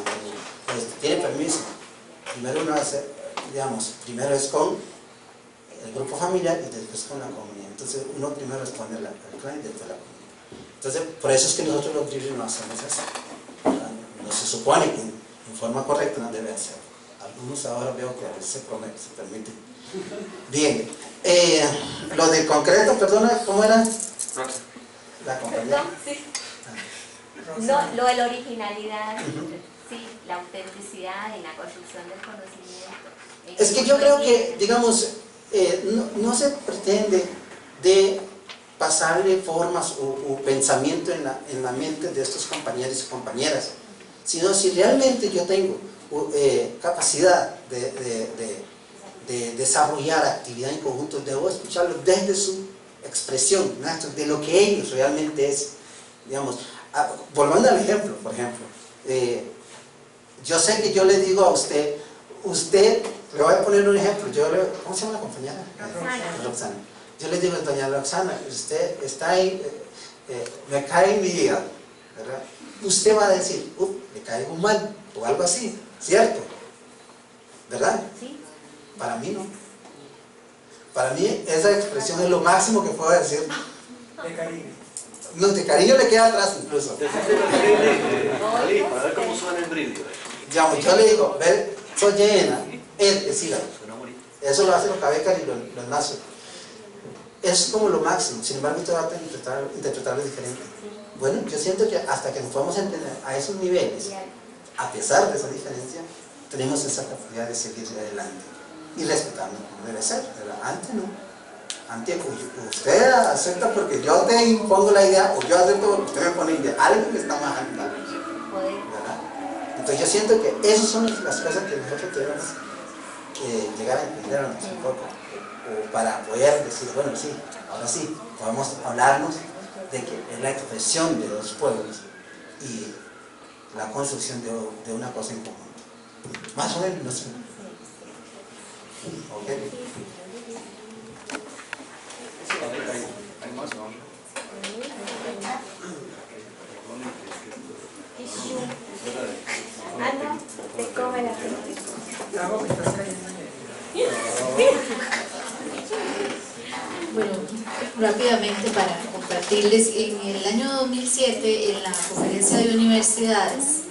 Speaker 4: pues, tiene permiso. Primero uno hace, digamos, primero es con el grupo familiar y después con la comunidad. Entonces uno primero responde al clan y después la comunidad. Entonces, por eso es que nosotros los Bribris no hacemos eso. No se supone que en forma correcta no debe hacer. Algunos ahora veo que a veces se permiten. Bien, lo de concreto, perdona, ¿cómo era? La compañía.
Speaker 6: No, sí. No, lo de la originalidad. Sí, la autenticidad en la construcción del conocimiento.
Speaker 4: Es que yo creo que, digamos, no se pretende de pasarle formas o pensamiento en la mente de estos compañeros y compañeras, sino si realmente yo tengo capacidad de desarrollar actividad en conjunto, debo escucharlo desde su expresión, de lo que ellos realmente es. Digamos, volviendo al ejemplo, por ejemplo, yo sé que yo le digo a usted, le voy a poner un ejemplo, ¿cómo se llama la compañera? Roxana. Yo le digo a doña Roxana, usted está ahí, me cae en mi vida, ¿verdad? Usted va a decir, le caigo mal, o algo así, ¿cierto? ¿Verdad?
Speaker 6: Sí.
Speaker 4: Para mí no. Para mí esa expresión es lo máximo que puedo decir.
Speaker 1: De cariño.
Speaker 4: No, de cariño le queda atrás incluso.
Speaker 5: Para ver cómo suena el brillo.
Speaker 4: Digamos, yo le digo, ver, soy llena, siga. Eso lo hacen los cabecas y los nazos. Es como lo máximo, sin embargo usted va a interpretarlo diferente. Bueno, yo siento que hasta que nos podamos entender a esos niveles, a pesar de esa diferencia, tenemos esa capacidad de seguir adelante y respetando como debe ser, ¿verdad? Antes no. Antes usted acepta porque yo te impongo la idea, o yo acepto porque usted me pone la idea, algo que está más alto, ¿verdad? Entonces yo siento que esas son las cosas que nosotros debemos llegar a entendernos un poco, o para poder decir, bueno, sí, ahora sí, podemos hablarnos de que es la expresión de dos pueblos y la construcción de una cosa en conjunto. Más o menos, no sé. ¿Ok?
Speaker 5: Hay más, ¿no?
Speaker 6: Te come la
Speaker 11: Bueno, rápidamente para compartirles, en el año 2007 en la conferencia de universidades,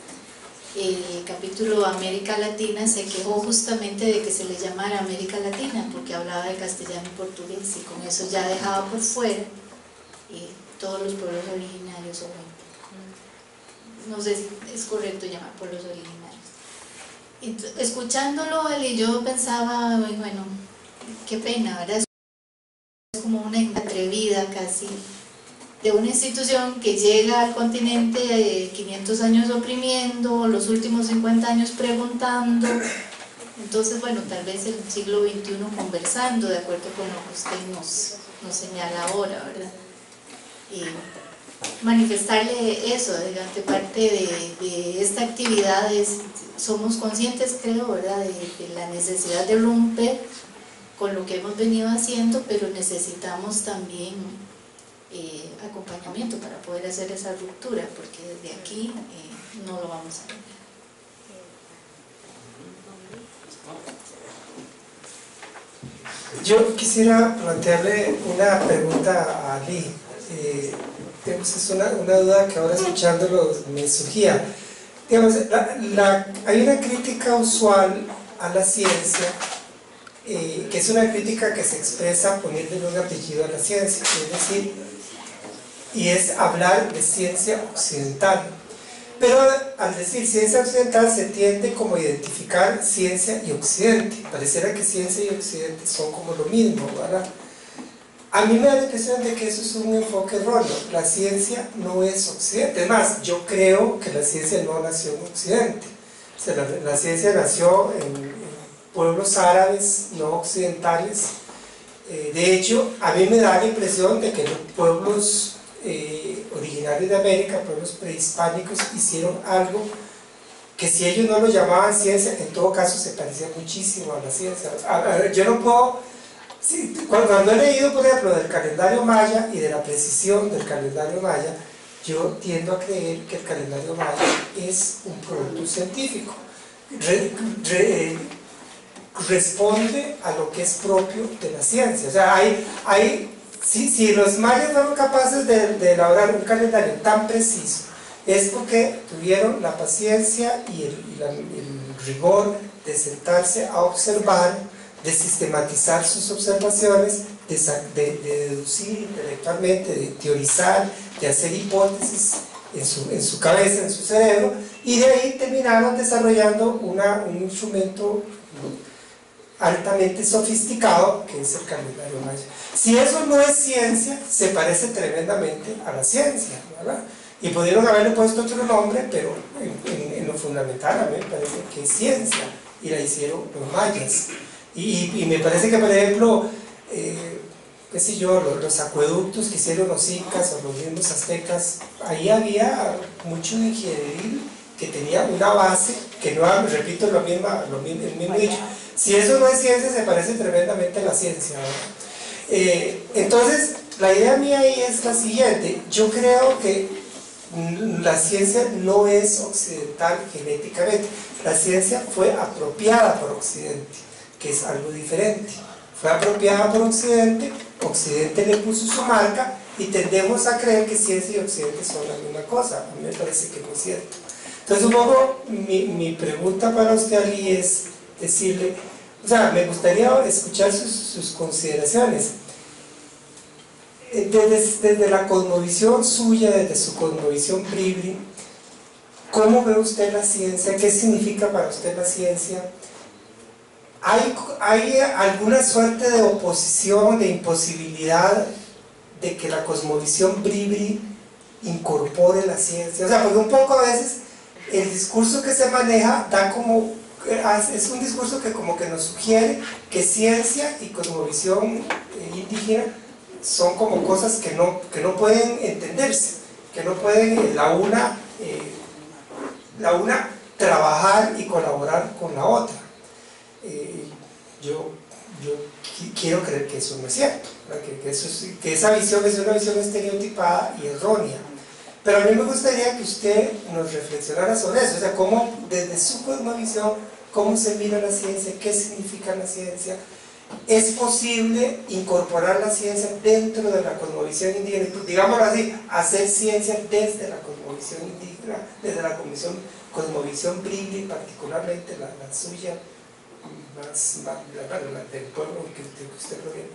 Speaker 11: el capítulo América Latina se quejó justamente de que se le llamara América Latina porque hablaba de castellano y portugués, y con eso ya dejaba por fuera todos los pueblos originarios, o bueno, no sé si es correcto llamar pueblos originarios. Escuchándolo él y yo pensaba, bueno, qué pena, ¿verdad? Es como una atrevida casi de una institución que llega al continente 500 años oprimiendo, los últimos 50 años preguntando. Entonces, bueno, tal vez el siglo XXI conversando de acuerdo con lo que usted nos señala ahora, ¿verdad? Y manifestarle eso, de parte de esta actividad, somos conscientes, creo, ¿verdad?, de la necesidad de romper con lo que hemos venido haciendo, pero necesitamos también acompañamiento para poder hacer esa ruptura, porque desde aquí no lo vamos a lograr.
Speaker 1: Yo quisiera plantearle una pregunta a Ali. Digamos, es una duda que ahora escuchándolo me surgía. Digamos, hay una crítica usual a la ciencia, que es una crítica que se expresa poniéndole un apellido a la ciencia, es decir, y es hablar de ciencia occidental. Pero al decir ciencia occidental se tiende como a identificar ciencia y occidente. Pareciera que ciencia y occidente son como lo mismo, ¿verdad? A mí me da la impresión de que eso es un enfoque erróneo. La ciencia no es occidente. Es más, yo creo que la ciencia no nació en occidente. O sea, la ciencia nació en pueblos árabes no occidentales. De hecho, a mí me da la impresión de que los pueblos originarios de América, pueblos prehispánicos, hicieron algo que, si ellos no lo llamaban ciencia, en todo caso se parecía muchísimo a la ciencia. Yo no puedo, cuando he leído, por ejemplo, del calendario maya y de la precisión del calendario maya, yo tiendo a creer que el calendario maya es un producto científico, responde a lo que es propio de la ciencia. O sea, si los mayas fueron capaces de elaborar un calendario tan preciso, es porque tuvieron la paciencia y el rigor de sentarse a observar, de sistematizar sus observaciones, de deducir intelectualmente, de teorizar, de hacer hipótesis en su cabeza, en su cerebro, y de ahí terminaron desarrollando un instrumento altamente sofisticado que es el calendario maya. Si eso no es ciencia, se parece tremendamente a la ciencia, ¿verdad? Y pudieron haberle puesto otro nombre, pero en lo fundamental a mí me parece que es ciencia, y la hicieron los mayas. Y me parece que, por ejemplo, qué sé yo, los acueductos que hicieron los incas o los mismos aztecas, ahí había mucho ingenieril que tenía una base, que no, repito, el mismo dicho. Si eso no es ciencia, se parece tremendamente a la ciencia, ¿verdad? Entonces, la idea mía ahí es la siguiente: yo creo que la ciencia no es occidental genéticamente, la ciencia fue apropiada por Occidente, que es algo diferente. Fue apropiada por Occidente, Occidente le puso su marca y tendemos a creer que ciencia y Occidente son la misma cosa. A mí me parece que no es cierto. Entonces, un poco mi pregunta para usted, Ali, es decirle, o sea, me gustaría escuchar sus consideraciones. Desde la cosmovisión suya, desde su cosmovisión Bribri, ¿cómo ve usted la ciencia? ¿Qué significa para usted la ciencia? ¿Hay alguna suerte de oposición, de imposibilidad de que la cosmovisión Bribri incorpore la ciencia? O sea, porque un poco a veces el discurso que se maneja da como, es un discurso que como que nos sugiere que ciencia y cosmovisión indígena son como cosas que no pueden entenderse, que no pueden la una trabajar y colaborar con la otra. Yo quiero creer que eso no es cierto, que esa visión es una visión estereotipada y errónea. Pero a mí me gustaría que usted nos reflexionara sobre eso, o sea, cómo desde su cosmovisión, cómo se mira la ciencia, qué significa la ciencia. ¿Es posible incorporar la ciencia dentro de la cosmovisión indígena? Digámoslo así, hacer ciencia desde la cosmovisión indígena, desde la cosmovisión Bribri, particularmente la suya, la del pueblo que usted proviene.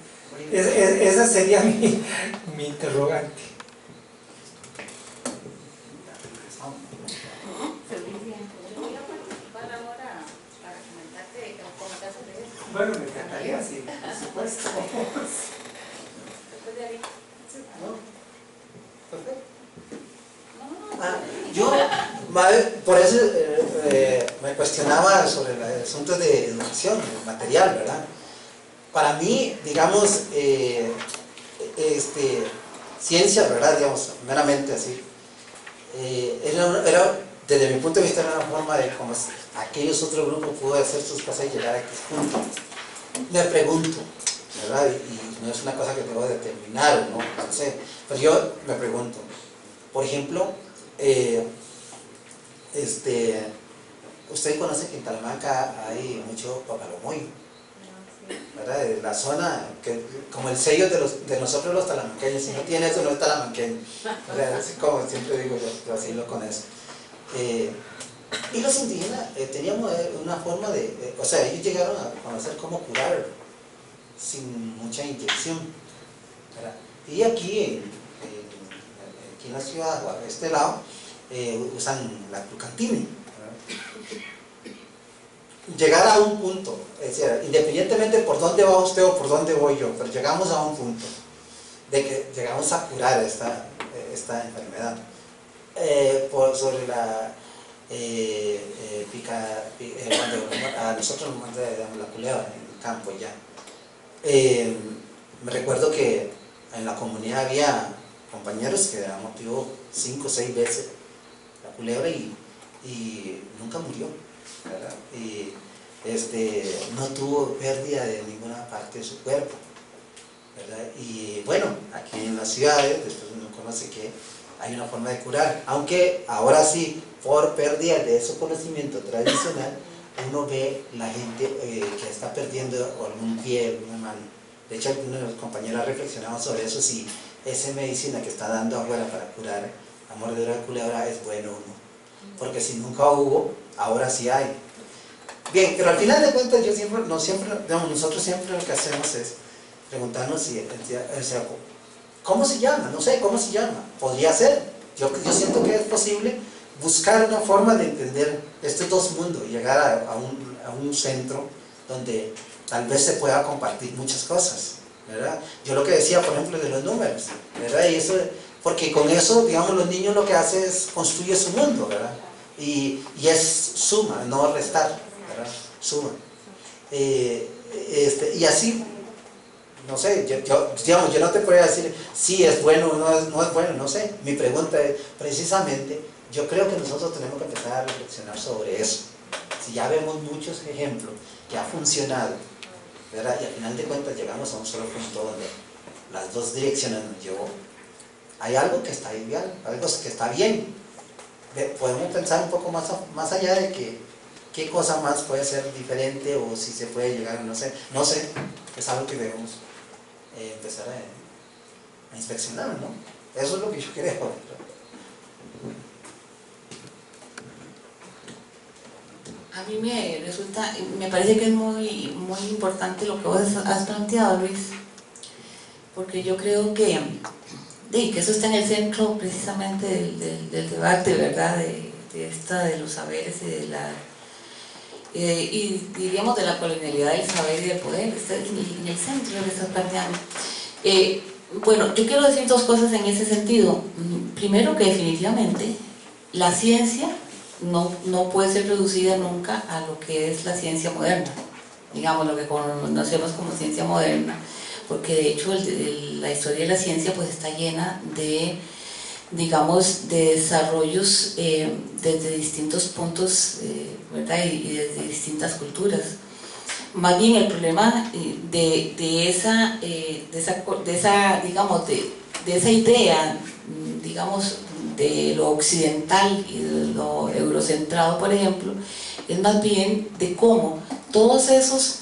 Speaker 1: Esa sería mi interrogante. Bueno, me encantaría, sí, por supuesto.
Speaker 4: Yo, por eso me cuestionaba sobre el asunto de educación material, ¿verdad? Para mí, digamos, ciencia, ¿verdad? Digamos, meramente así, era, desde mi punto de vista, era una forma de como aquellos otros grupos pudo hacer sus cosas y llegar a X punto. Me pregunto, ¿verdad? Y no es una cosa que debo determinar, ¿no? No sé, pero yo me pregunto, por ejemplo, usted conoce que en Talamanca hay mucho papalomoy, ¿verdad? De la zona, que, como el sello de nosotros los talamanqueños, si no tiene eso no es talamanqueño, ¿verdad? Así como siempre digo yo así lo con eso. Y los indígenas teníamos una forma o sea, ellos llegaron a conocer cómo curar sin mucha inyección, ¿verdad? Y aquí en la ciudad, o a este lado, usan la glucantine. Llegar a un punto, es decir, independientemente por dónde va usted o por dónde voy yo, pero llegamos a un punto de que llegamos a curar esta enfermedad. Sobre la a nosotros nos manda la culebra en el campo ya. Me recuerdo que en la comunidad había compañeros que han motivado 5 o 6 veces la culebra y nunca murió, ¿verdad? Y no tuvo pérdida de ninguna parte de su cuerpo, ¿verdad? Y bueno, aquí en las ciudades, después uno conoce que hay una forma de curar, aunque ahora sí, por pérdida de ese conocimiento tradicional, uno ve la gente que está perdiendo algún pie, alguna mano. De hecho, algunos de los compañeros reflexionaban sobre eso, si esa medicina que está dando afuera para curar la mordedura de culebra es bueno o no. Porque si nunca hubo, ahora sí hay. Bien, pero al final de cuentas, nosotros siempre lo que hacemos es preguntarnos ¿cómo se llama? No sé, ¿cómo se llama? Podría ser. Yo siento que es posible buscar una forma de entender estos dos mundos y llegar a un centro donde tal vez se pueda compartir muchas cosas, ¿verdad? Yo lo que decía, por ejemplo, de los números, ¿verdad? Y eso, porque con eso, digamos, los niños lo que hacen es construir su mundo, ¿verdad? Y es suma, no restar, ¿verdad? Suma. Y así, no sé, digamos, yo no te puedo decir si es bueno o no es bueno, no sé. Mi pregunta es, precisamente, yo creo que nosotros tenemos que empezar a reflexionar sobre eso. Si ya vemos muchos ejemplos que ha funcionado, ¿verdad? Y al final de cuentas llegamos a un solo punto donde las dos direcciones nos llevó. Hay algo que está ideal, algo que está bien. Podemos pensar un poco más allá de que qué cosa más puede ser diferente o si se puede llegar, no sé, es algo que debemos empezar a inspeccionar, ¿no? Eso es lo que yo creo.
Speaker 3: A mí me parece que es muy importante lo que vos has planteado, Luis, porque yo creo que eso está en el centro precisamente del debate, ¿verdad? De los saberes y diríamos de la colonialidad del saber y del poder, está en el centro de lo que estás planteando. Bueno, yo quiero decir dos cosas en ese sentido. Primero, que definitivamente la ciencia no puede ser reducida nunca a lo que es la ciencia moderna, digamos, lo que conocemos como ciencia moderna, porque de hecho la historia de la ciencia pues está llena de, digamos, de desarrollos desde distintos puntos, ¿verdad? Y desde distintas culturas. Más bien el problema de esa idea, digamos, de lo occidental y de lo eurocentrado, por ejemplo, es más bien de cómo todos esos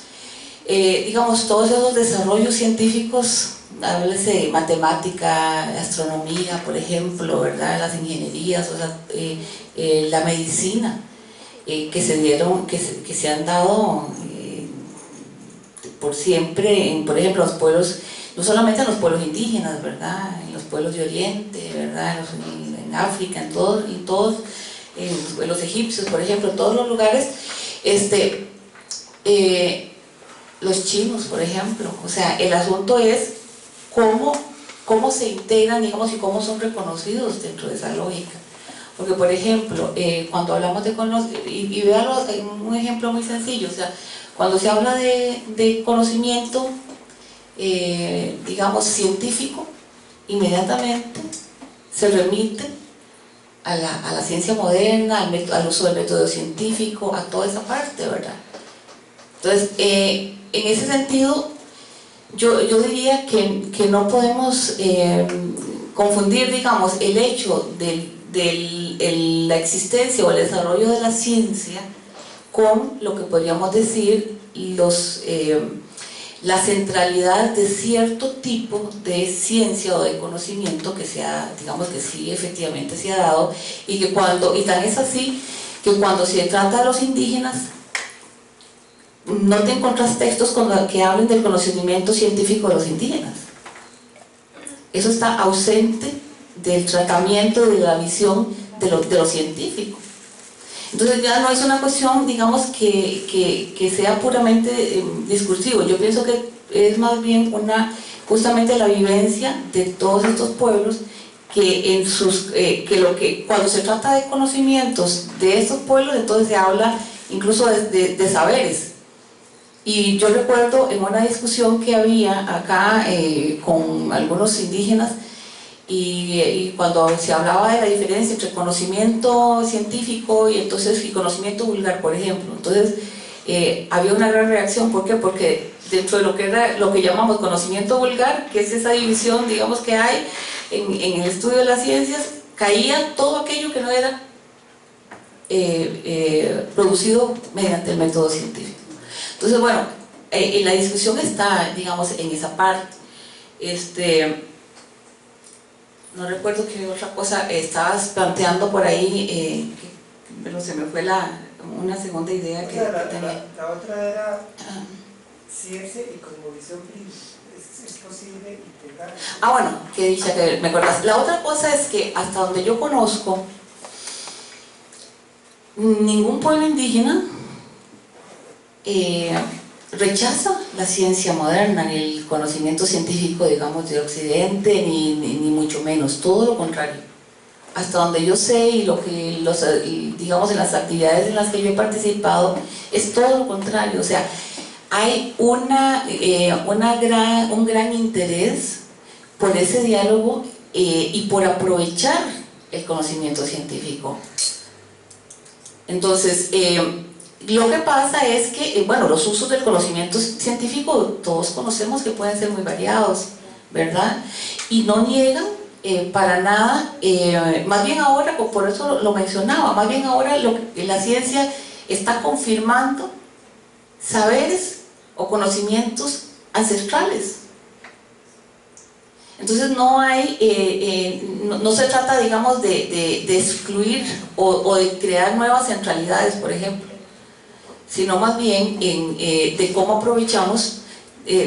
Speaker 3: desarrollos científicos, háblese de matemática, astronomía, por ejemplo, ¿verdad? Las ingenierías, o sea, la medicina, que se han dado por siempre, por ejemplo, los pueblos, no solamente en los pueblos indígenas, ¿verdad? En los pueblos de Oriente, ¿verdad? En África, en todos, en los egipcios, por ejemplo, en todos los lugares, los chinos, por ejemplo. O sea, el asunto es cómo se integran, digamos, y cómo son reconocidos dentro de esa lógica. Porque, por ejemplo, cuando hablamos de conocimiento, y véalo en un ejemplo muy sencillo, o sea, cuando se habla de conocimiento, digamos, científico, inmediatamente se remite a la ciencia moderna, al uso del método científico, a toda esa parte, ¿verdad? Entonces, en ese sentido, yo diría que no podemos confundir, digamos, el hecho de la existencia o el desarrollo de la ciencia con lo que podríamos decir la centralidad de cierto tipo de ciencia o de conocimiento que digamos que sí efectivamente se ha dado, y tan es así que cuando se trata de los indígenas no te encuentras textos que hablen del conocimiento científico de los indígenas. Eso está ausente del tratamiento, de la visión de lo científico. Entonces ya no es una cuestión, digamos, que sea puramente discursivo. Yo pienso que es más bien justamente la vivencia de todos estos pueblos cuando se trata de conocimientos de estos pueblos, entonces se habla incluso de saberes. Y yo recuerdo en una discusión que había acá con algunos indígenas, y cuando se hablaba de la diferencia entre conocimiento científico y conocimiento vulgar, por ejemplo, entonces había una gran reacción. ¿Por qué? Porque dentro de lo que llamamos conocimiento vulgar, que es esa división, digamos, que hay en el estudio de las ciencias, caía todo aquello que no era producido mediante el método científico. Entonces, bueno, la discusión está, digamos, en esa parte. No recuerdo qué otra cosa estabas planteando por ahí, pero se me fue una segunda idea que tenía.
Speaker 1: La otra era ciencia y cosmovisión, ¿es posible integrar?
Speaker 3: Bueno, que dicha que me acuerdas. La otra cosa es que hasta donde yo conozco, ningún pueblo indígena rechaza la ciencia moderna, ni el conocimiento científico, digamos, de Occidente, ni mucho menos, todo lo contrario. Hasta donde yo sé y lo que digamos en las actividades en las que yo he participado, es todo lo contrario. O sea, hay un gran interés por ese diálogo y por aprovechar el conocimiento científico. Entonces, lo que pasa es que, bueno, los usos del conocimiento científico todos conocemos que pueden ser muy variados, ¿verdad? Y no niegan para nada, más bien ahora, por eso lo mencionaba, más bien ahora la ciencia está confirmando saberes o conocimientos ancestrales. Entonces no hay, no se trata, digamos, de excluir o de crear nuevas centralidades, por ejemplo, sino más bien de cómo aprovechamos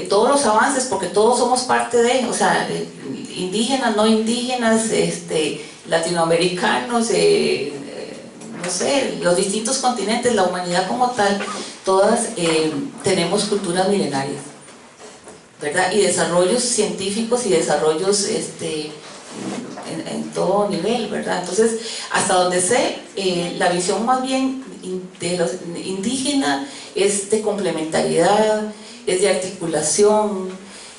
Speaker 3: todos los avances, porque todos somos parte de, o sea, indígenas, no indígenas, latinoamericanos, no sé, los distintos continentes, la humanidad como tal, todas tenemos culturas milenarias, ¿verdad? Y desarrollos científicos y desarrollos en todo nivel, ¿verdad? Entonces, hasta donde sé, la visión más bien de los indígenas es de complementariedad, es de articulación,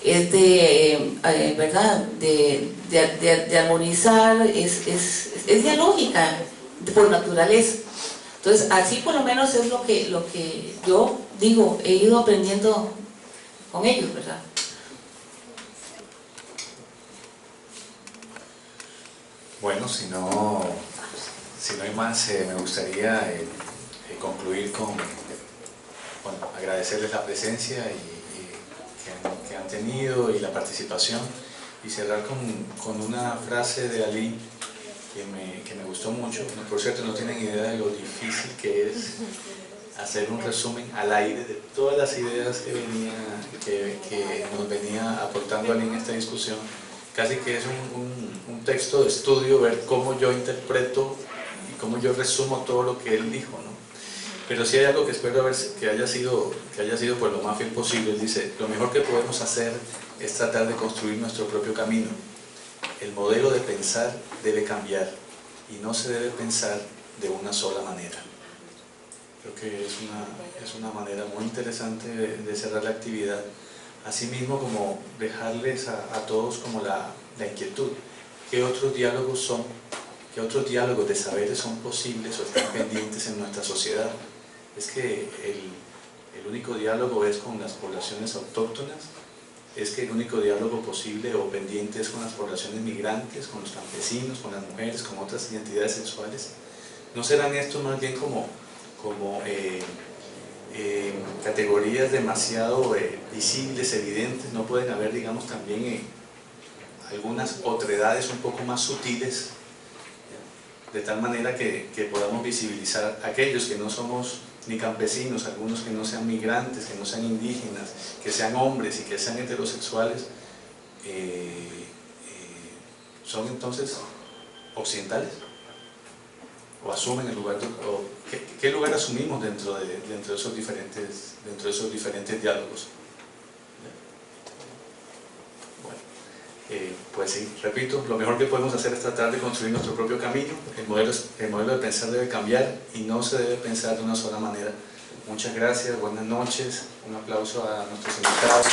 Speaker 3: es de, ¿verdad?, de armonizar, es dialógica por naturaleza. Entonces, así por lo menos es lo que yo digo, he ido aprendiendo con ellos, ¿verdad?
Speaker 2: Bueno, si no hay más, me gustaría concluir con, bueno, agradecerles la presencia que han tenido y la participación, y cerrar con una frase de Ali que me gustó mucho. Por cierto, no tienen idea de lo difícil que es hacer un resumen al aire de todas las ideas que nos venía aportando Ali en esta discusión. Casi que es un texto de estudio, ver cómo yo interpreto y cómo yo resumo todo lo que él dijo, ¿no? Pero sí hay algo que espero que haya sido pues lo más fiel posible. Él dice: lo mejor que podemos hacer es tratar de construir nuestro propio camino. El modelo de pensar debe cambiar y no se debe pensar de una sola manera. Creo que es una manera muy interesante de cerrar la actividad. Asimismo, como dejarles a todos como la inquietud: ¿qué otros diálogos son? ¿Qué otros diálogos de saberes son posibles o están pendientes en nuestra sociedad? Es que el único diálogo es con las poblaciones autóctonas, es que el único diálogo posible o pendiente es con las poblaciones migrantes, con los campesinos, con las mujeres, con otras identidades sexuales. ¿No serán estos más bien como categorías demasiado visibles, evidentes? ¿No pueden haber, digamos, también algunas otredades un poco más sutiles, de tal manera que podamos visibilizar a aquellos que no somos ni campesinos, algunos que no sean migrantes, que no sean indígenas, que sean hombres y que sean heterosexuales, son entonces occidentales? ¿O asumen el lugar qué lugar asumimos dentro de esos diferentes diálogos? Bueno, pues sí, repito, lo mejor que podemos hacer es tratar de construir nuestro propio camino. El modelo de pensar debe cambiar y no se debe pensar de una sola manera. Muchas gracias, buenas noches, un aplauso a nuestros invitados.